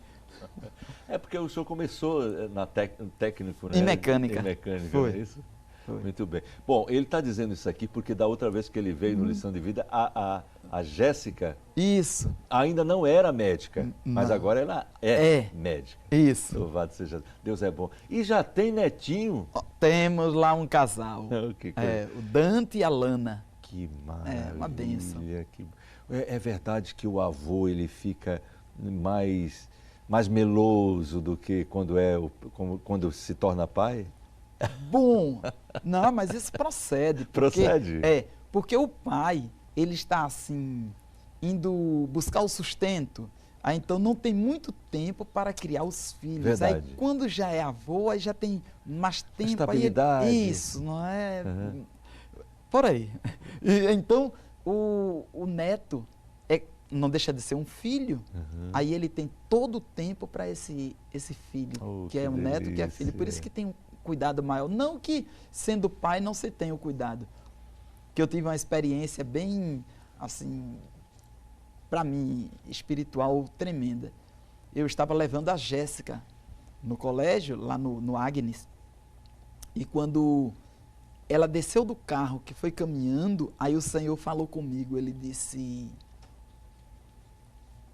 [SPEAKER 1] É porque o senhor começou na técnico, né?
[SPEAKER 2] Em mecânica.
[SPEAKER 1] Em mecânica,
[SPEAKER 2] Foi.
[SPEAKER 1] não é isso?
[SPEAKER 2] Foi.
[SPEAKER 1] Muito bem. Bom, ele está dizendo isso aqui porque da outra vez que ele veio no Lição de Vida, a Jéssica
[SPEAKER 2] Isso.
[SPEAKER 1] ainda não era médica, mas
[SPEAKER 2] Não.
[SPEAKER 1] agora ela é médica.
[SPEAKER 2] Isso.
[SPEAKER 1] Louvado seja Deus, é bom. E já tem netinho?
[SPEAKER 2] Temos lá um casal.
[SPEAKER 1] Que coisa.
[SPEAKER 2] O Dante e a Lana.
[SPEAKER 1] Que maravilha.
[SPEAKER 2] Uma bênção.
[SPEAKER 1] É verdade que o avô ele fica mais meloso do que quando se torna pai?
[SPEAKER 2] Bom, não, mas isso procede.
[SPEAKER 1] Procede?
[SPEAKER 2] Porque o pai, ele está assim, indo buscar o sustento, aí então não tem muito tempo para criar os filhos.
[SPEAKER 1] Verdade.
[SPEAKER 2] Aí quando já é avô, aí já tem mais tempo.
[SPEAKER 1] Estabilidade.
[SPEAKER 2] Isso, não é? Por aí. Então, o neto não deixa de ser um filho, aí ele tem todo o tempo para esse filho, que é um neto, que é filho. Por isso que tem um cuidado maior. Não que, sendo pai, não se tenha o cuidado. Que eu tive uma experiência bem, assim, para mim, espiritual tremenda. Eu estava levando a Jéssica no colégio, lá no Agnes, e quando ela desceu do carro, que foi caminhando, aí o Senhor falou comigo, ele disse: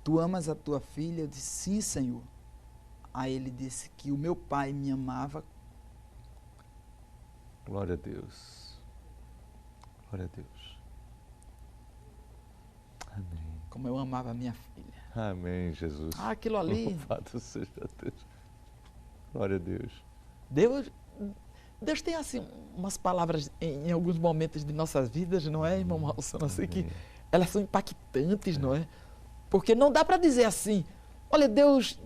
[SPEAKER 2] tu amas a tua filha? Eu disse: sim, Senhor. Aí ele disse que o meu pai me amava.
[SPEAKER 1] Glória a Deus. Glória a Deus. Amém.
[SPEAKER 2] Como eu amava a minha filha.
[SPEAKER 1] Amém, Jesus.
[SPEAKER 2] Aquilo ali.
[SPEAKER 1] Louvado seja Deus. Glória a Deus.
[SPEAKER 2] Deus tem assim umas palavras em alguns momentos de nossas vidas, não é, irmão Malson? Assim que elas são impactantes, não é? Porque não dá para dizer assim, olha, Deus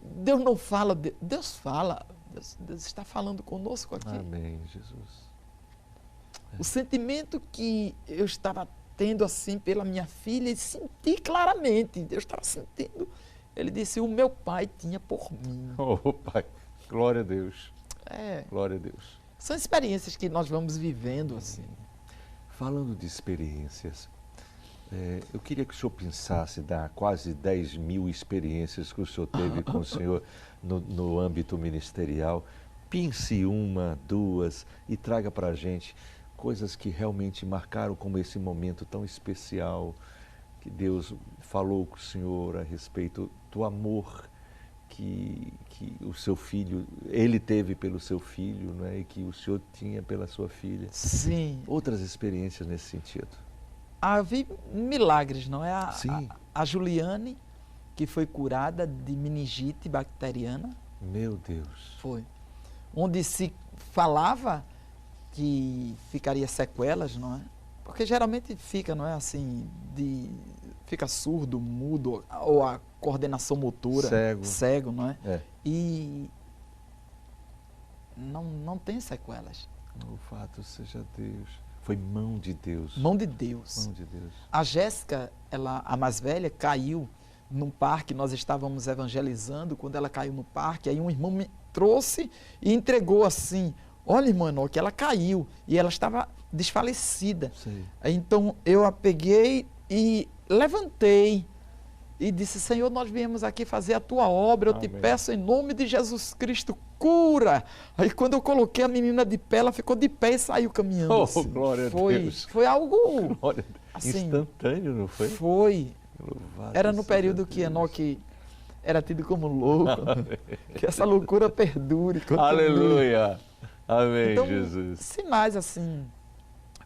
[SPEAKER 2] não fala, Deus fala, Deus está falando conosco aqui.
[SPEAKER 1] Amém, Jesus.
[SPEAKER 2] O sentimento que eu estava tendo assim pela minha filha, e senti claramente, Deus estava sentindo. Ele disse: o meu pai tinha por mim.
[SPEAKER 1] Oh, Pai, glória a Deus. Glória a Deus.
[SPEAKER 2] São experiências que nós vamos vivendo assim.
[SPEAKER 1] Falando de experiências, eu queria que o senhor pensasse das quase 10 mil experiências que o senhor teve com o Senhor no âmbito ministerial. Pense 1, 2 e traga para a gente coisas que realmente marcaram como esse momento tão especial, que Deus falou com o Senhor a respeito do amor que o seu filho, ele teve pelo seu filho, não é? E que o Senhor tinha pela sua filha.
[SPEAKER 2] Sim.
[SPEAKER 1] Outras experiências nesse sentido.
[SPEAKER 2] Havia milagres, não é?
[SPEAKER 1] Sim.
[SPEAKER 2] A Juliane, que foi curada de meningite bacteriana.
[SPEAKER 1] Meu Deus.
[SPEAKER 2] Foi. Onde se falava que ficaria sequelas, não é? Porque geralmente fica, não é assim, fica surdo, mudo, ou a coordenação motora, cego, não é? E não tem sequelas.
[SPEAKER 1] Louvado seja Deus. Foi mão de Deus.
[SPEAKER 2] Mão de Deus.
[SPEAKER 1] Mão de Deus.
[SPEAKER 2] A Jéssica, a mais velha, caiu num parque, nós estávamos evangelizando, quando ela caiu no parque, aí um irmão me trouxe e entregou assim, olha, irmã Enoque, ela caiu e ela estava desfalecida.
[SPEAKER 1] Sim.
[SPEAKER 2] Então eu a peguei e levantei e disse, Senhor, nós viemos aqui fazer a tua obra, eu te peço em nome de Jesus Cristo, cura. Aí quando eu coloquei a menina de pé, ela ficou de pé e saiu caminhando.
[SPEAKER 1] Oh,
[SPEAKER 2] assim.
[SPEAKER 1] glória a Deus.
[SPEAKER 2] Foi algo
[SPEAKER 1] assim, instantâneo, não foi?
[SPEAKER 2] Foi.
[SPEAKER 1] Louvado
[SPEAKER 2] era no período que Enoque era tido como louco, que essa loucura perdure.
[SPEAKER 1] Aleluia. Amém,
[SPEAKER 2] então,
[SPEAKER 1] Jesus.
[SPEAKER 2] Sinais assim,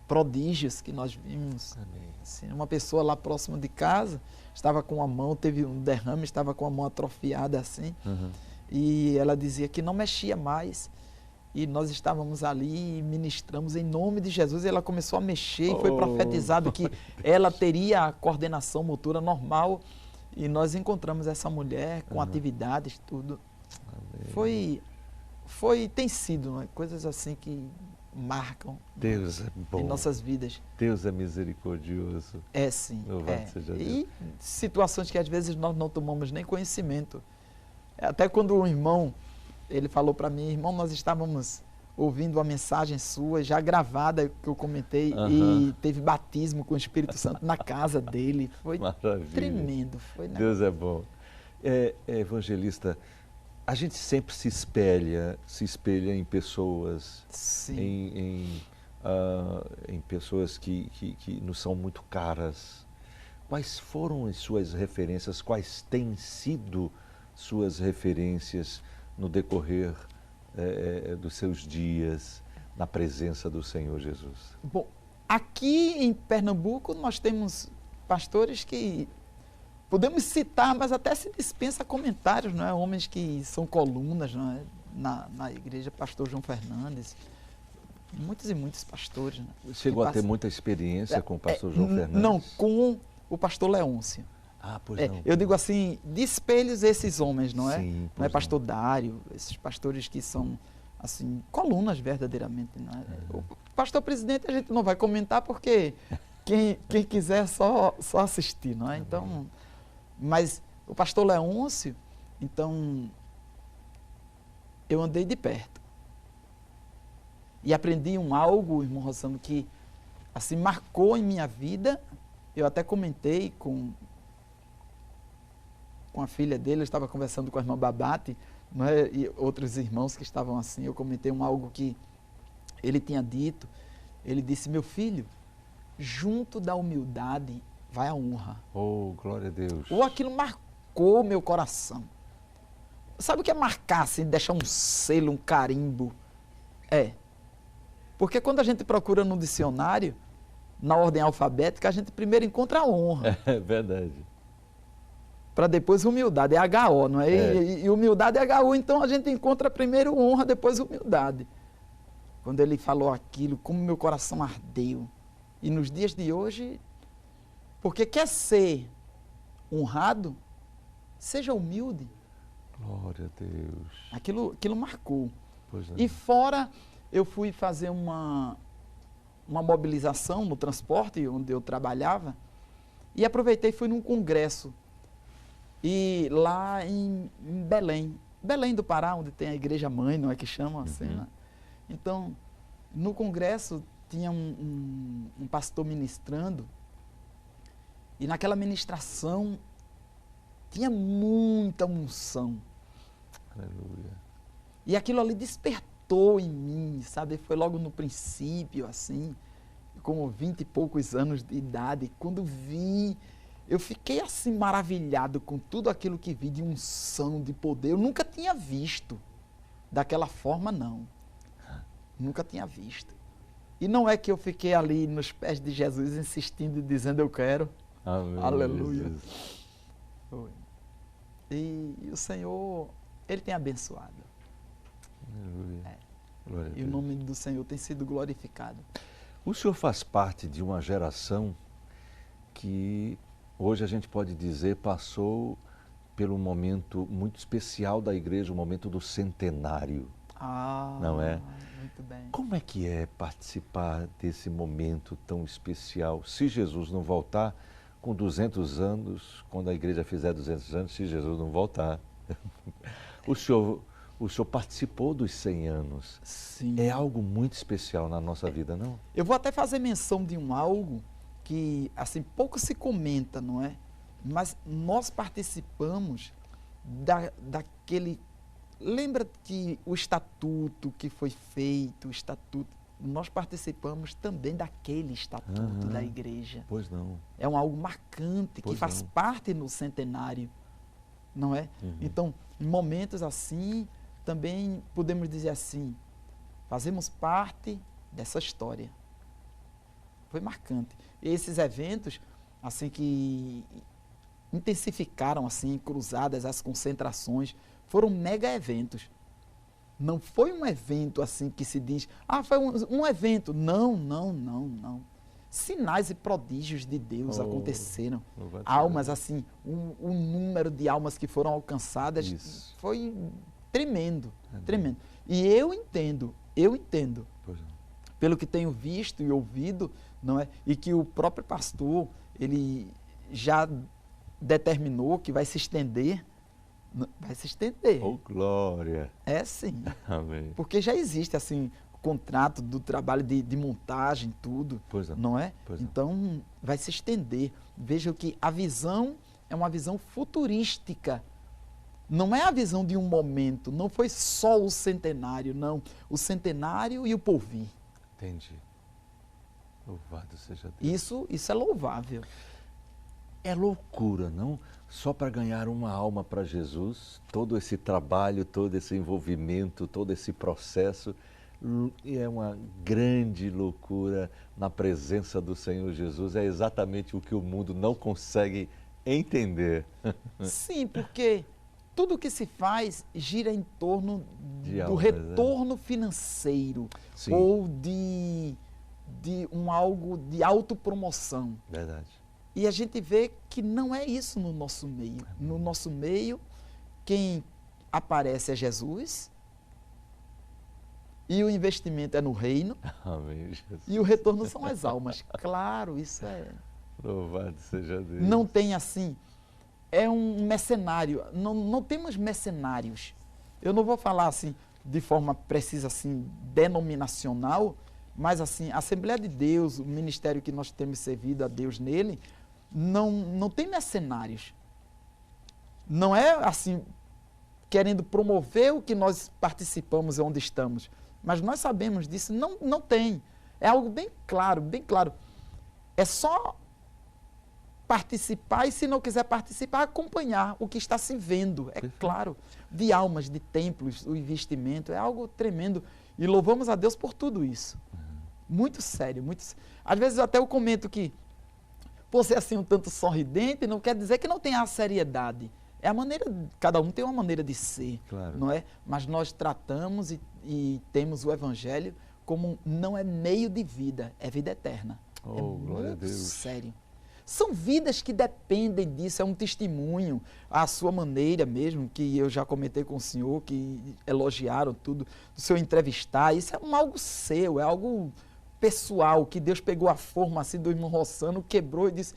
[SPEAKER 2] prodígios que nós vimos.
[SPEAKER 1] Amém.
[SPEAKER 2] Assim, uma pessoa lá próximo de casa estava com a mão, teve um derrame, estava com a mão atrofiada assim, e ela dizia que não mexia mais. E nós estávamos ali e ministramos em nome de Jesus. E ela começou a mexer e foi profetizado que ela teria a coordenação motora normal. E nós encontramos essa mulher com atividades, tudo. Tem sido, não é? Coisas assim que marcam
[SPEAKER 1] Deus é bom.
[SPEAKER 2] Em nossas vidas.
[SPEAKER 1] Deus é misericordioso.
[SPEAKER 2] É sim.
[SPEAKER 1] Louvado seja Deus.
[SPEAKER 2] E situações que às vezes nós não tomamos nem conhecimento. Até quando um irmão, ele falou para mim, irmão, nós estávamos ouvindo uma mensagem sua, já gravada, que eu comentei, e teve batismo com o Espírito Santo na casa dele. Foi tremendo. Foi, né?
[SPEAKER 1] Deus é bom. Evangelista, a gente sempre se espelha em pessoas, em pessoas que nos são muito caras. Quais foram as suas referências? Quais têm sido suas referências no decorrer dos seus dias na presença do Senhor Jesus?
[SPEAKER 2] Bom, aqui em Pernambuco nós temos pastores que podemos citar, mas até se dispensa comentários, não é? Homens que são colunas, não é? Na igreja, pastor João Fernandes, muitos e muitos pastores. Né?
[SPEAKER 1] Chegou a ter muita experiência com o pastor João Fernandes?
[SPEAKER 2] Não, com o pastor Leôncio.
[SPEAKER 1] Ah, pois não.
[SPEAKER 2] Eu digo assim, de espelhos esses homens, não é?
[SPEAKER 1] Sim,
[SPEAKER 2] não é pastor Dário, esses pastores que são, assim, colunas verdadeiramente, não é? O pastor presidente a gente não vai comentar porque quem quiser é só assistir, não é? Então, mas o pastor Leôncio, então, eu andei de perto. E aprendi algo, irmão Rossano, que, assim, marcou em minha vida. Eu até comentei com a filha dele, eu estava conversando com a irmã Babate, não é? E outros irmãos que estavam assim, eu comentei algo que ele tinha dito. Ele disse, meu filho, junto da humildade vai a honra.
[SPEAKER 1] Oh, glória a Deus.
[SPEAKER 2] Ou aquilo marcou meu coração. Sabe o que é marcar, assim, deixar um selo, um carimbo? Porque quando a gente procura no dicionário, na ordem alfabética, a gente primeiro encontra a honra.
[SPEAKER 1] É verdade.
[SPEAKER 2] Para depois humildade, é HO, não é? E humildade é HU, então a gente encontra primeiro honra, depois humildade. Quando ele falou aquilo, como meu coração ardeu. E nos dias de hoje, porque quer ser honrado, seja humilde.
[SPEAKER 1] Glória a Deus.
[SPEAKER 2] Aquilo marcou.
[SPEAKER 1] Pois é.
[SPEAKER 2] E fora, eu fui fazer uma mobilização no transporte, onde eu trabalhava, e aproveitei e fui num congresso. E lá em Belém do Pará, onde tem a igreja mãe, não é que chamam assim, né? Então, no congresso tinha um pastor ministrando, e naquela ministração tinha muita unção.
[SPEAKER 1] Aleluia.
[SPEAKER 2] E aquilo ali despertou em mim, sabe? Foi logo no princípio, assim, com 20 e poucos anos de idade. Quando vi, eu fiquei assim maravilhado com tudo aquilo que vi de unção, de poder. Eu nunca tinha visto daquela forma, não. Nunca tinha visto. E não é que eu fiquei ali nos pés de Jesus insistindo e dizendo eu quero.
[SPEAKER 1] Amém.
[SPEAKER 2] Aleluia. E o Senhor, Ele tem abençoado.
[SPEAKER 1] Aleluia. Glória a
[SPEAKER 2] E o
[SPEAKER 1] Deus.
[SPEAKER 2] nome do Senhor tem sido glorificado.
[SPEAKER 1] O senhor faz parte de uma geração que hoje a gente pode dizer passou pelo momento muito especial da igreja, o momento do centenário.
[SPEAKER 2] Ah,
[SPEAKER 1] Não é?
[SPEAKER 2] muito bem.
[SPEAKER 1] Como é que é participar desse momento tão especial? Se Jesus não voltar com 200 anos, quando a igreja fizer 200 anos, se Jesus não voltar. O senhor participou dos 100 anos.
[SPEAKER 2] Sim.
[SPEAKER 1] É algo muito especial na nossa vida, não?
[SPEAKER 2] Eu vou até fazer menção de algo que, assim, pouco se comenta, não é? Mas nós participamos daquele... Lembra que o estatuto que foi feito, o estatuto... Nós participamos também daquele estatuto da igreja.
[SPEAKER 1] Pois não.
[SPEAKER 2] É algo marcante, que faz parte no centenário, não é? Então, em momentos assim, também podemos dizer assim, fazemos parte dessa história. Foi marcante. Esses eventos, assim, que intensificaram, assim, cruzadas, as concentrações, foram mega eventos. Não foi um evento, assim, que se diz, foi um evento. Não. Sinais e prodígios de Deus aconteceram. Almas, assim, um número de almas que foram alcançadas foi tremendo, tremendo. E eu entendo, pelo que tenho visto e ouvido, não é? E que o próprio pastor, ele já determinou que vai se estender. Vai se estender.
[SPEAKER 1] Oh, glória!
[SPEAKER 2] É sim.
[SPEAKER 1] Amém.
[SPEAKER 2] Porque já existe, assim, o contrato do trabalho de montagem, tudo.
[SPEAKER 1] Pois
[SPEAKER 2] não é?
[SPEAKER 1] Pois não.
[SPEAKER 2] Então, vai se estender. Veja que a visão é uma visão futurística. Não é a visão de um momento, não foi só o centenário, não. O centenário e o porvir.
[SPEAKER 1] Entendi. Louvado seja Deus.
[SPEAKER 2] Isso é louvável.
[SPEAKER 1] É loucura, não? Só para ganhar uma alma para Jesus, todo esse trabalho, todo esse envolvimento, todo esse processo, é uma grande loucura na presença do Senhor Jesus. É exatamente o que o mundo não consegue entender.
[SPEAKER 2] Sim, porque tudo que se faz gira em torno
[SPEAKER 1] De
[SPEAKER 2] do
[SPEAKER 1] almas,
[SPEAKER 2] retorno financeiro.
[SPEAKER 1] Sim.
[SPEAKER 2] Ou de algo de autopromoção.
[SPEAKER 1] Verdade.
[SPEAKER 2] E a gente vê que não é isso no nosso meio. No nosso meio, quem aparece é Jesus, e o investimento é no reino,
[SPEAKER 1] Amém, Jesus.
[SPEAKER 2] e o retorno são as almas. Claro, isso é...
[SPEAKER 1] Louvado seja Deus.
[SPEAKER 2] Não tem assim, é um mercenário, não temos mercenários. Eu não vou falar assim, de forma precisa, assim, denominacional, mas assim, a Assembleia de Deus, o ministério que nós temos servido a Deus nele, não tem mercenários. Não é assim, querendo promover o que nós participamos e onde estamos. Mas nós sabemos disso, não tem. É algo bem claro, bem claro. É só participar e, se não quiser participar, acompanhar o que está se vendo. É claro, de almas, de templos, o investimento, é algo tremendo. E louvamos a Deus por tudo isso. Muito sério, muito sério. Às vezes até eu comento que, por ser assim um tanto sorridente, não quer dizer que não tenha a seriedade. É a maneira, cada um tem uma maneira de ser,
[SPEAKER 1] claro.
[SPEAKER 2] Não é? Mas nós tratamos e temos o Evangelho como não é meio de vida, é vida eterna.
[SPEAKER 1] Oh,
[SPEAKER 2] é
[SPEAKER 1] glória a
[SPEAKER 2] muito
[SPEAKER 1] Deus.
[SPEAKER 2] sério. São vidas que dependem disso, é um testemunho, a sua maneira mesmo, que eu já comentei com o senhor, que elogiaram tudo, do seu entrevistar, isso é algo seu, é algo pessoal, que Deus pegou a forma assim do irmão Rossano, quebrou e disse,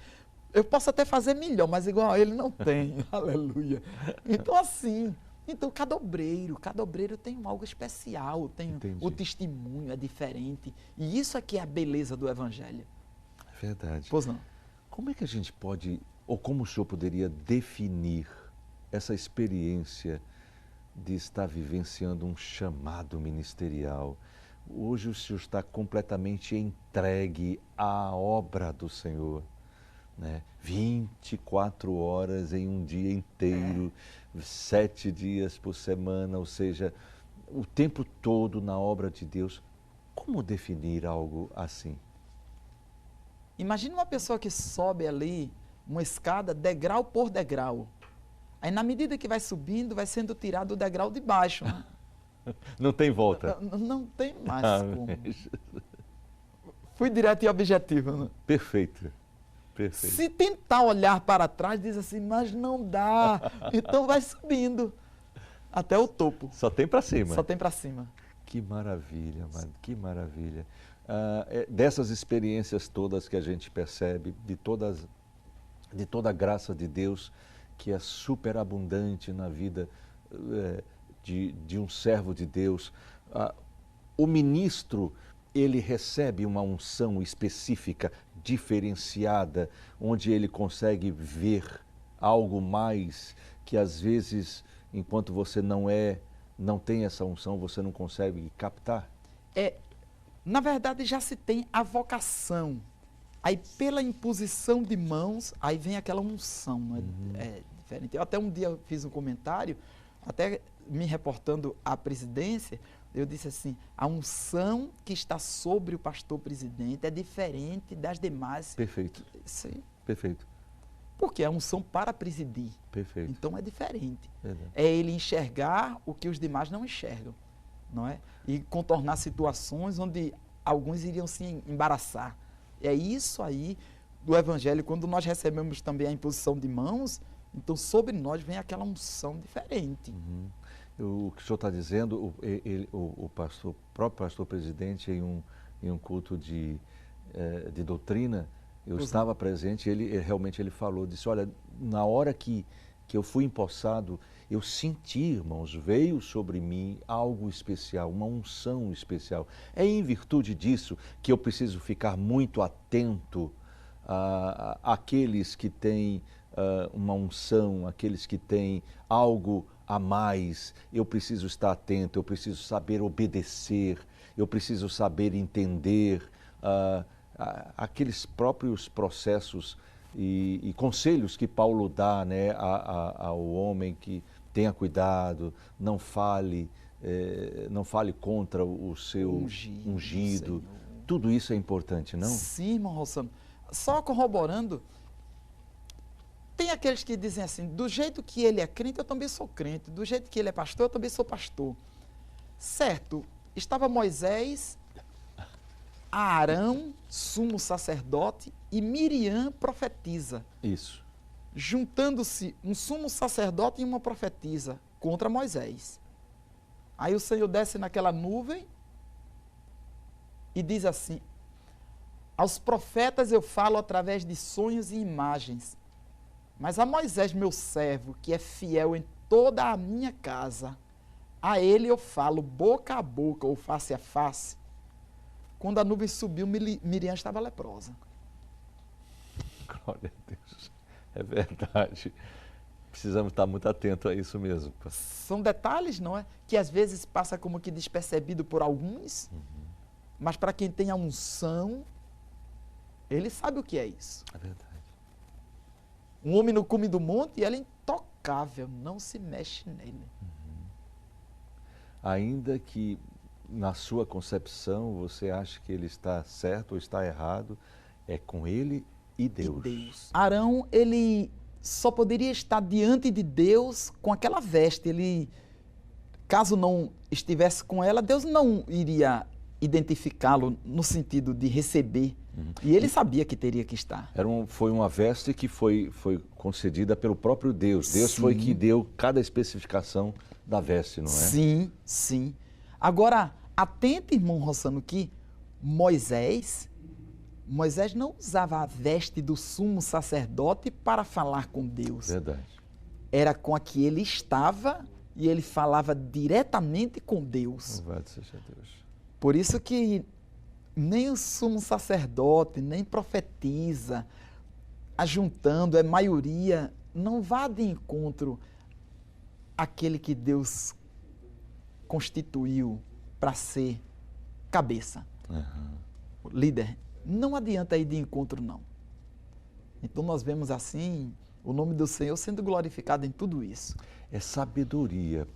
[SPEAKER 2] eu posso até fazer melhor, mas igual a ele não tem, aleluia. Então assim, cada obreiro tem algo especial, tem o testemunho, é diferente, e isso aqui é a beleza do Evangelho.
[SPEAKER 1] Verdade.
[SPEAKER 2] Pois não.
[SPEAKER 1] Como é que a gente pode, ou como o senhor poderia definir essa experiência de estar vivenciando um chamado ministerial? Hoje o senhor está completamente entregue à obra do Senhor, né? 24 horas em um dia inteiro, 7 dias por semana, ou seja, o tempo todo na obra de Deus. Como definir algo assim?
[SPEAKER 2] Imagina uma pessoa que sobe ali uma escada degrau por degrau. Aí na medida que vai subindo, vai sendo tirado o degrau de baixo. Né?
[SPEAKER 1] Não tem volta.
[SPEAKER 2] Não tem mais como. Fui direto e objetivo. Né?
[SPEAKER 1] Perfeito. Perfeito.
[SPEAKER 2] Se tentar olhar para trás, diz assim, mas não dá. Então vai subindo até o topo.
[SPEAKER 1] Só tem para cima.
[SPEAKER 2] Só tem para cima.
[SPEAKER 1] Que maravilha, mano, que maravilha. Dessas experiências todas que a gente percebe, de toda a graça de Deus, que é superabundante na vida de um servo de Deus, o ministro, ele recebe uma unção específica, diferenciada, onde ele consegue ver algo mais que às vezes, enquanto você não tem essa unção, você não consegue captar?
[SPEAKER 2] Na verdade, já se tem a vocação. Aí, pela imposição de mãos, aí vem aquela unção. Né? É diferente. Eu até um dia fiz um comentário, até me reportando à presidência, eu disse assim, a unção que está sobre o pastor presidente é diferente das demais.
[SPEAKER 1] Perfeito.
[SPEAKER 2] Sim.
[SPEAKER 1] Perfeito.
[SPEAKER 2] Porque é a unção para presidir.
[SPEAKER 1] Perfeito.
[SPEAKER 2] Então é diferente.
[SPEAKER 1] Verdade.
[SPEAKER 2] É ele enxergar o que os demais não enxergam, não é? E contornar situações onde alguns iriam se embaraçar. É isso aí do Evangelho, quando nós recebemos também a imposição de mãos, então sobre nós vem aquela unção diferente.
[SPEAKER 1] O que o senhor está dizendo, o próprio pastor presidente, em um culto de doutrina, eu estava presente, ele realmente falou, disse, olha, na hora que eu fui empossado, eu senti, irmãos, veio sobre mim algo especial, uma unção especial. É em virtude disso que eu preciso ficar muito atento àqueles que têm uma unção, aqueles que têm algo a mais. Eu preciso estar atento, eu preciso saber obedecer, eu preciso saber entender aqueles próprios processos e conselhos que Paulo dá, né, ao homem que tenha cuidado, não fale contra o seu ungido. Tudo isso é importante, não?
[SPEAKER 2] Sim, irmão Rossano. Só corroborando, tem aqueles que dizem assim, do jeito que ele é crente, eu também sou crente. Do jeito que ele é pastor, eu também sou pastor. Certo, estava Moisés, Arão, sumo sacerdote, e Miriam, profetiza.
[SPEAKER 1] Isso.
[SPEAKER 2] Juntando-se um sumo sacerdote e uma profetisa contra Moisés. Aí o Senhor desce naquela nuvem e diz assim, aos profetas eu falo através de sonhos e imagens, mas a Moisés, meu servo, que é fiel em toda a minha casa, a ele eu falo boca a boca ou face a face. Quando a nuvem subiu, Miriam estava leprosa.
[SPEAKER 1] Glória a Deus. É verdade. Precisamos estar muito atentos a isso mesmo.
[SPEAKER 2] São detalhes, não é? Que às vezes passa como que despercebido por alguns, mas para quem tem a unção, ele sabe o que é isso.
[SPEAKER 1] É verdade.
[SPEAKER 2] Um homem no cume do monte e ele é intocável, não se mexe nele.
[SPEAKER 1] Ainda que na sua concepção você ache que ele está certo ou está errado, é com ele e Deus.
[SPEAKER 2] Arão, ele só poderia estar diante de Deus com aquela veste. Ele, caso não estivesse com ela, Deus não iria identificá-lo no sentido de receber. E ele sabia que teria que estar.
[SPEAKER 1] Foi uma veste que foi concedida pelo próprio Deus. Deus
[SPEAKER 2] Sim.
[SPEAKER 1] foi que deu cada especificação da veste, não é?
[SPEAKER 2] Sim, sim. Agora, atente, irmão Rossano, que Moisés não usava a veste do sumo sacerdote para falar com Deus.
[SPEAKER 1] Verdade.
[SPEAKER 2] Era com a que ele estava e ele falava diretamente com Deus.
[SPEAKER 1] Louvado seja Deus.
[SPEAKER 2] Por isso que nem o sumo sacerdote, nem profetiza, ajuntando, é maioria, não vá de encontro àquele que Deus constituiu para ser cabeça, líder. Não adianta ir de encontro, não. Então nós vemos assim o nome do Senhor sendo glorificado em tudo isso.
[SPEAKER 1] É sabedoria,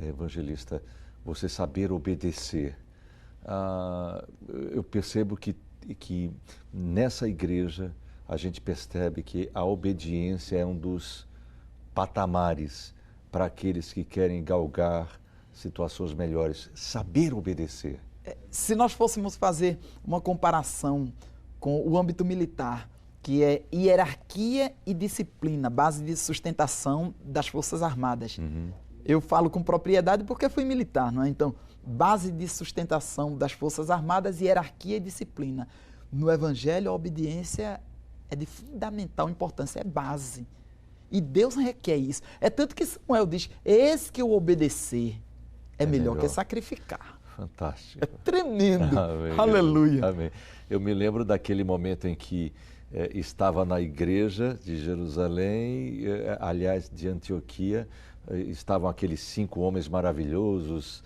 [SPEAKER 1] evangelista, você saber obedecer. Eu percebo que nessa igreja a gente percebe que a obediência é um dos patamares para aqueles que querem galgar situações melhores. Saber obedecer.
[SPEAKER 2] Se nós fôssemos fazer uma comparação com o âmbito militar, que é hierarquia e disciplina, base de sustentação das Forças Armadas. Eu falo com propriedade porque fui militar, não é? Então, base de sustentação das Forças Armadas, hierarquia e disciplina. No Evangelho, a obediência é de fundamental importância, é base. E Deus requer isso. É tanto que Samuel diz, esse que eu obedecer é melhor que sacrificar.
[SPEAKER 1] Fantástico.
[SPEAKER 2] É tremendo.
[SPEAKER 1] Amém.
[SPEAKER 2] Aleluia.
[SPEAKER 1] Amém. Eu me lembro daquele momento em que estava na igreja de Jerusalém, aliás, de Antioquia, estavam aqueles 5 homens maravilhosos,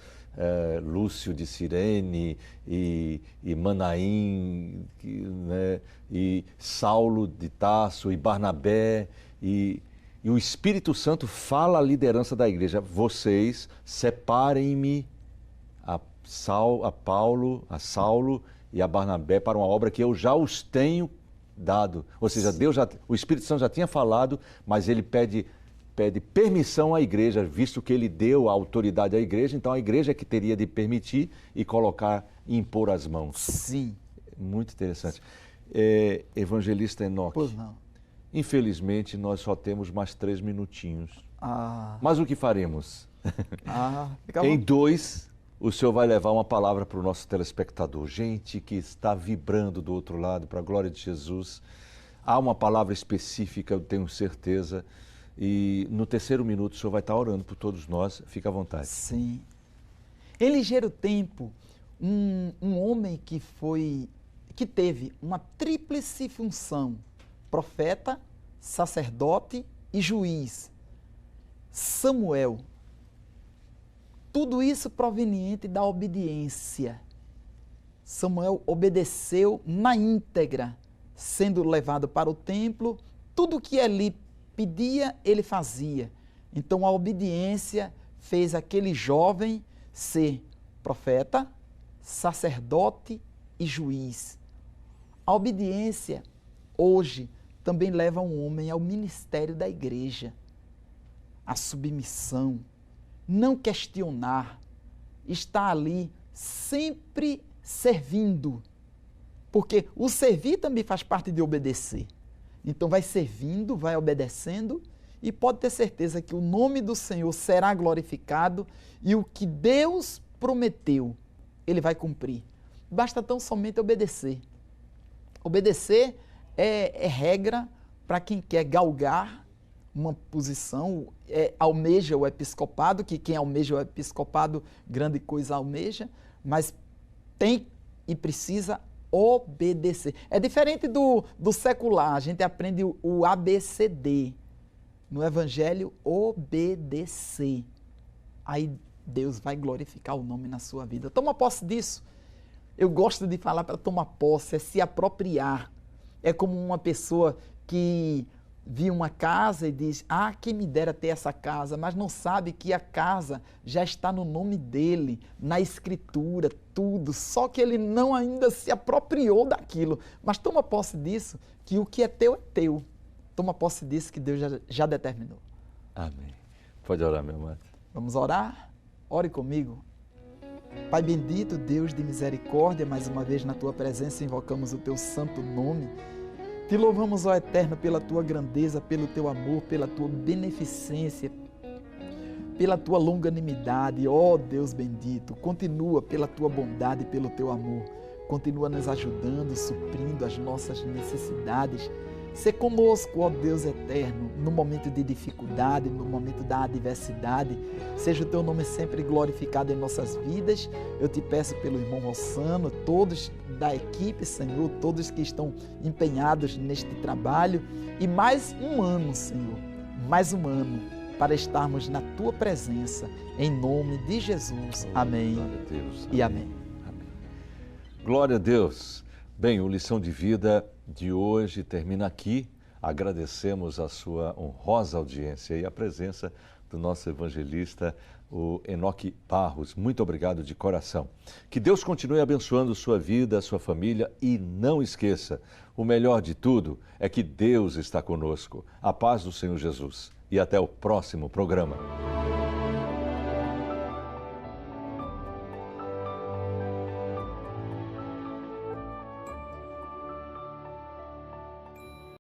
[SPEAKER 1] Lúcio de Cirene e Manaim, né, e Saulo de Tarso e Barnabé, e o Espírito Santo fala à liderança da igreja, vocês separem-me a Saulo e a Barnabé para uma obra que eu já os tenho dado. Ou seja, o Espírito Santo já tinha falado, mas ele pede permissão à igreja, visto que ele deu a autoridade à igreja, então a igreja é que teria de permitir e colocar e impor as mãos.
[SPEAKER 2] Sim.
[SPEAKER 1] Muito interessante. Evangelista Enoque.
[SPEAKER 2] Pois não.
[SPEAKER 1] Infelizmente, nós só temos mais 3 minutinhos. Mas o que faremos? Em 2, o senhor vai levar uma palavra para o nosso telespectador. Gente que está vibrando do outro lado, para a glória de Jesus. Há uma palavra específica, eu tenho certeza. E no 3º minuto, o senhor vai estar orando por todos nós. Fica à vontade.
[SPEAKER 2] Sim. Em ligeiro tempo, um homem que teve uma tríplice função, profeta, sacerdote e juiz, Samuel. Tudo isso proveniente da obediência. Samuel obedeceu na íntegra, sendo levado para o templo, tudo que Eli pedia, ele fazia. Então a obediência fez aquele jovem ser profeta, sacerdote e juiz. A obediência, hoje, também leva um homem ao ministério da igreja. A submissão, não questionar, estar ali sempre servindo. Porque o servir também faz parte de obedecer. Então vai servindo, vai obedecendo e pode ter certeza que o nome do Senhor será glorificado e o que Deus prometeu, Ele vai cumprir. Basta tão somente obedecer. Obedecer é regra para quem quer galgar uma posição, almeja o episcopado, que quem almeja o episcopado, grande coisa almeja, mas tem e precisa obedecer. É diferente do secular, a gente aprende o ABCD. No Evangelho, obedecer. Aí Deus vai glorificar o nome na sua vida. Toma posse disso. Eu gosto de falar para tomar posse, é se apropriar. É como uma pessoa que viu uma casa e diz, quem me dera ter essa casa, mas não sabe que a casa já está no nome dele, na escritura, tudo, só que ele não ainda se apropriou daquilo. Mas toma posse disso, que o que é teu é teu. Toma posse disso que Deus já determinou.
[SPEAKER 1] Amém. Pode orar, meu amado.
[SPEAKER 2] Vamos orar? Ore comigo. Pai bendito, Deus de misericórdia, mais uma vez na Tua presença invocamos o Teu santo nome. Te louvamos, ó Eterno, pela Tua grandeza, pelo Teu amor, pela Tua beneficência, pela Tua longanimidade, ó Deus bendito. Continua pela Tua bondade e pelo Teu amor. Continua nos ajudando, suprindo as nossas necessidades. Sê conosco, ó Deus eterno, no momento de dificuldade, no momento da adversidade. Seja o Teu nome sempre glorificado em nossas vidas. Eu te peço pelo irmão Rossano, todos da equipe, Senhor, todos que estão empenhados neste trabalho. E mais um ano, Senhor, mais um ano para estarmos na Tua presença. Em nome de Jesus. Amém.
[SPEAKER 1] Glória a Deus.
[SPEAKER 2] E amém.
[SPEAKER 1] Amém. Glória a Deus. Bem, o Lição de Vida de hoje termina aqui. Agradecemos a sua honrosa audiência e a presença do nosso evangelista, o Enoque Barros. Muito obrigado de coração. Que Deus continue abençoando sua vida, sua família e não esqueça, o melhor de tudo é que Deus está conosco. A paz do Senhor Jesus. E até o próximo programa.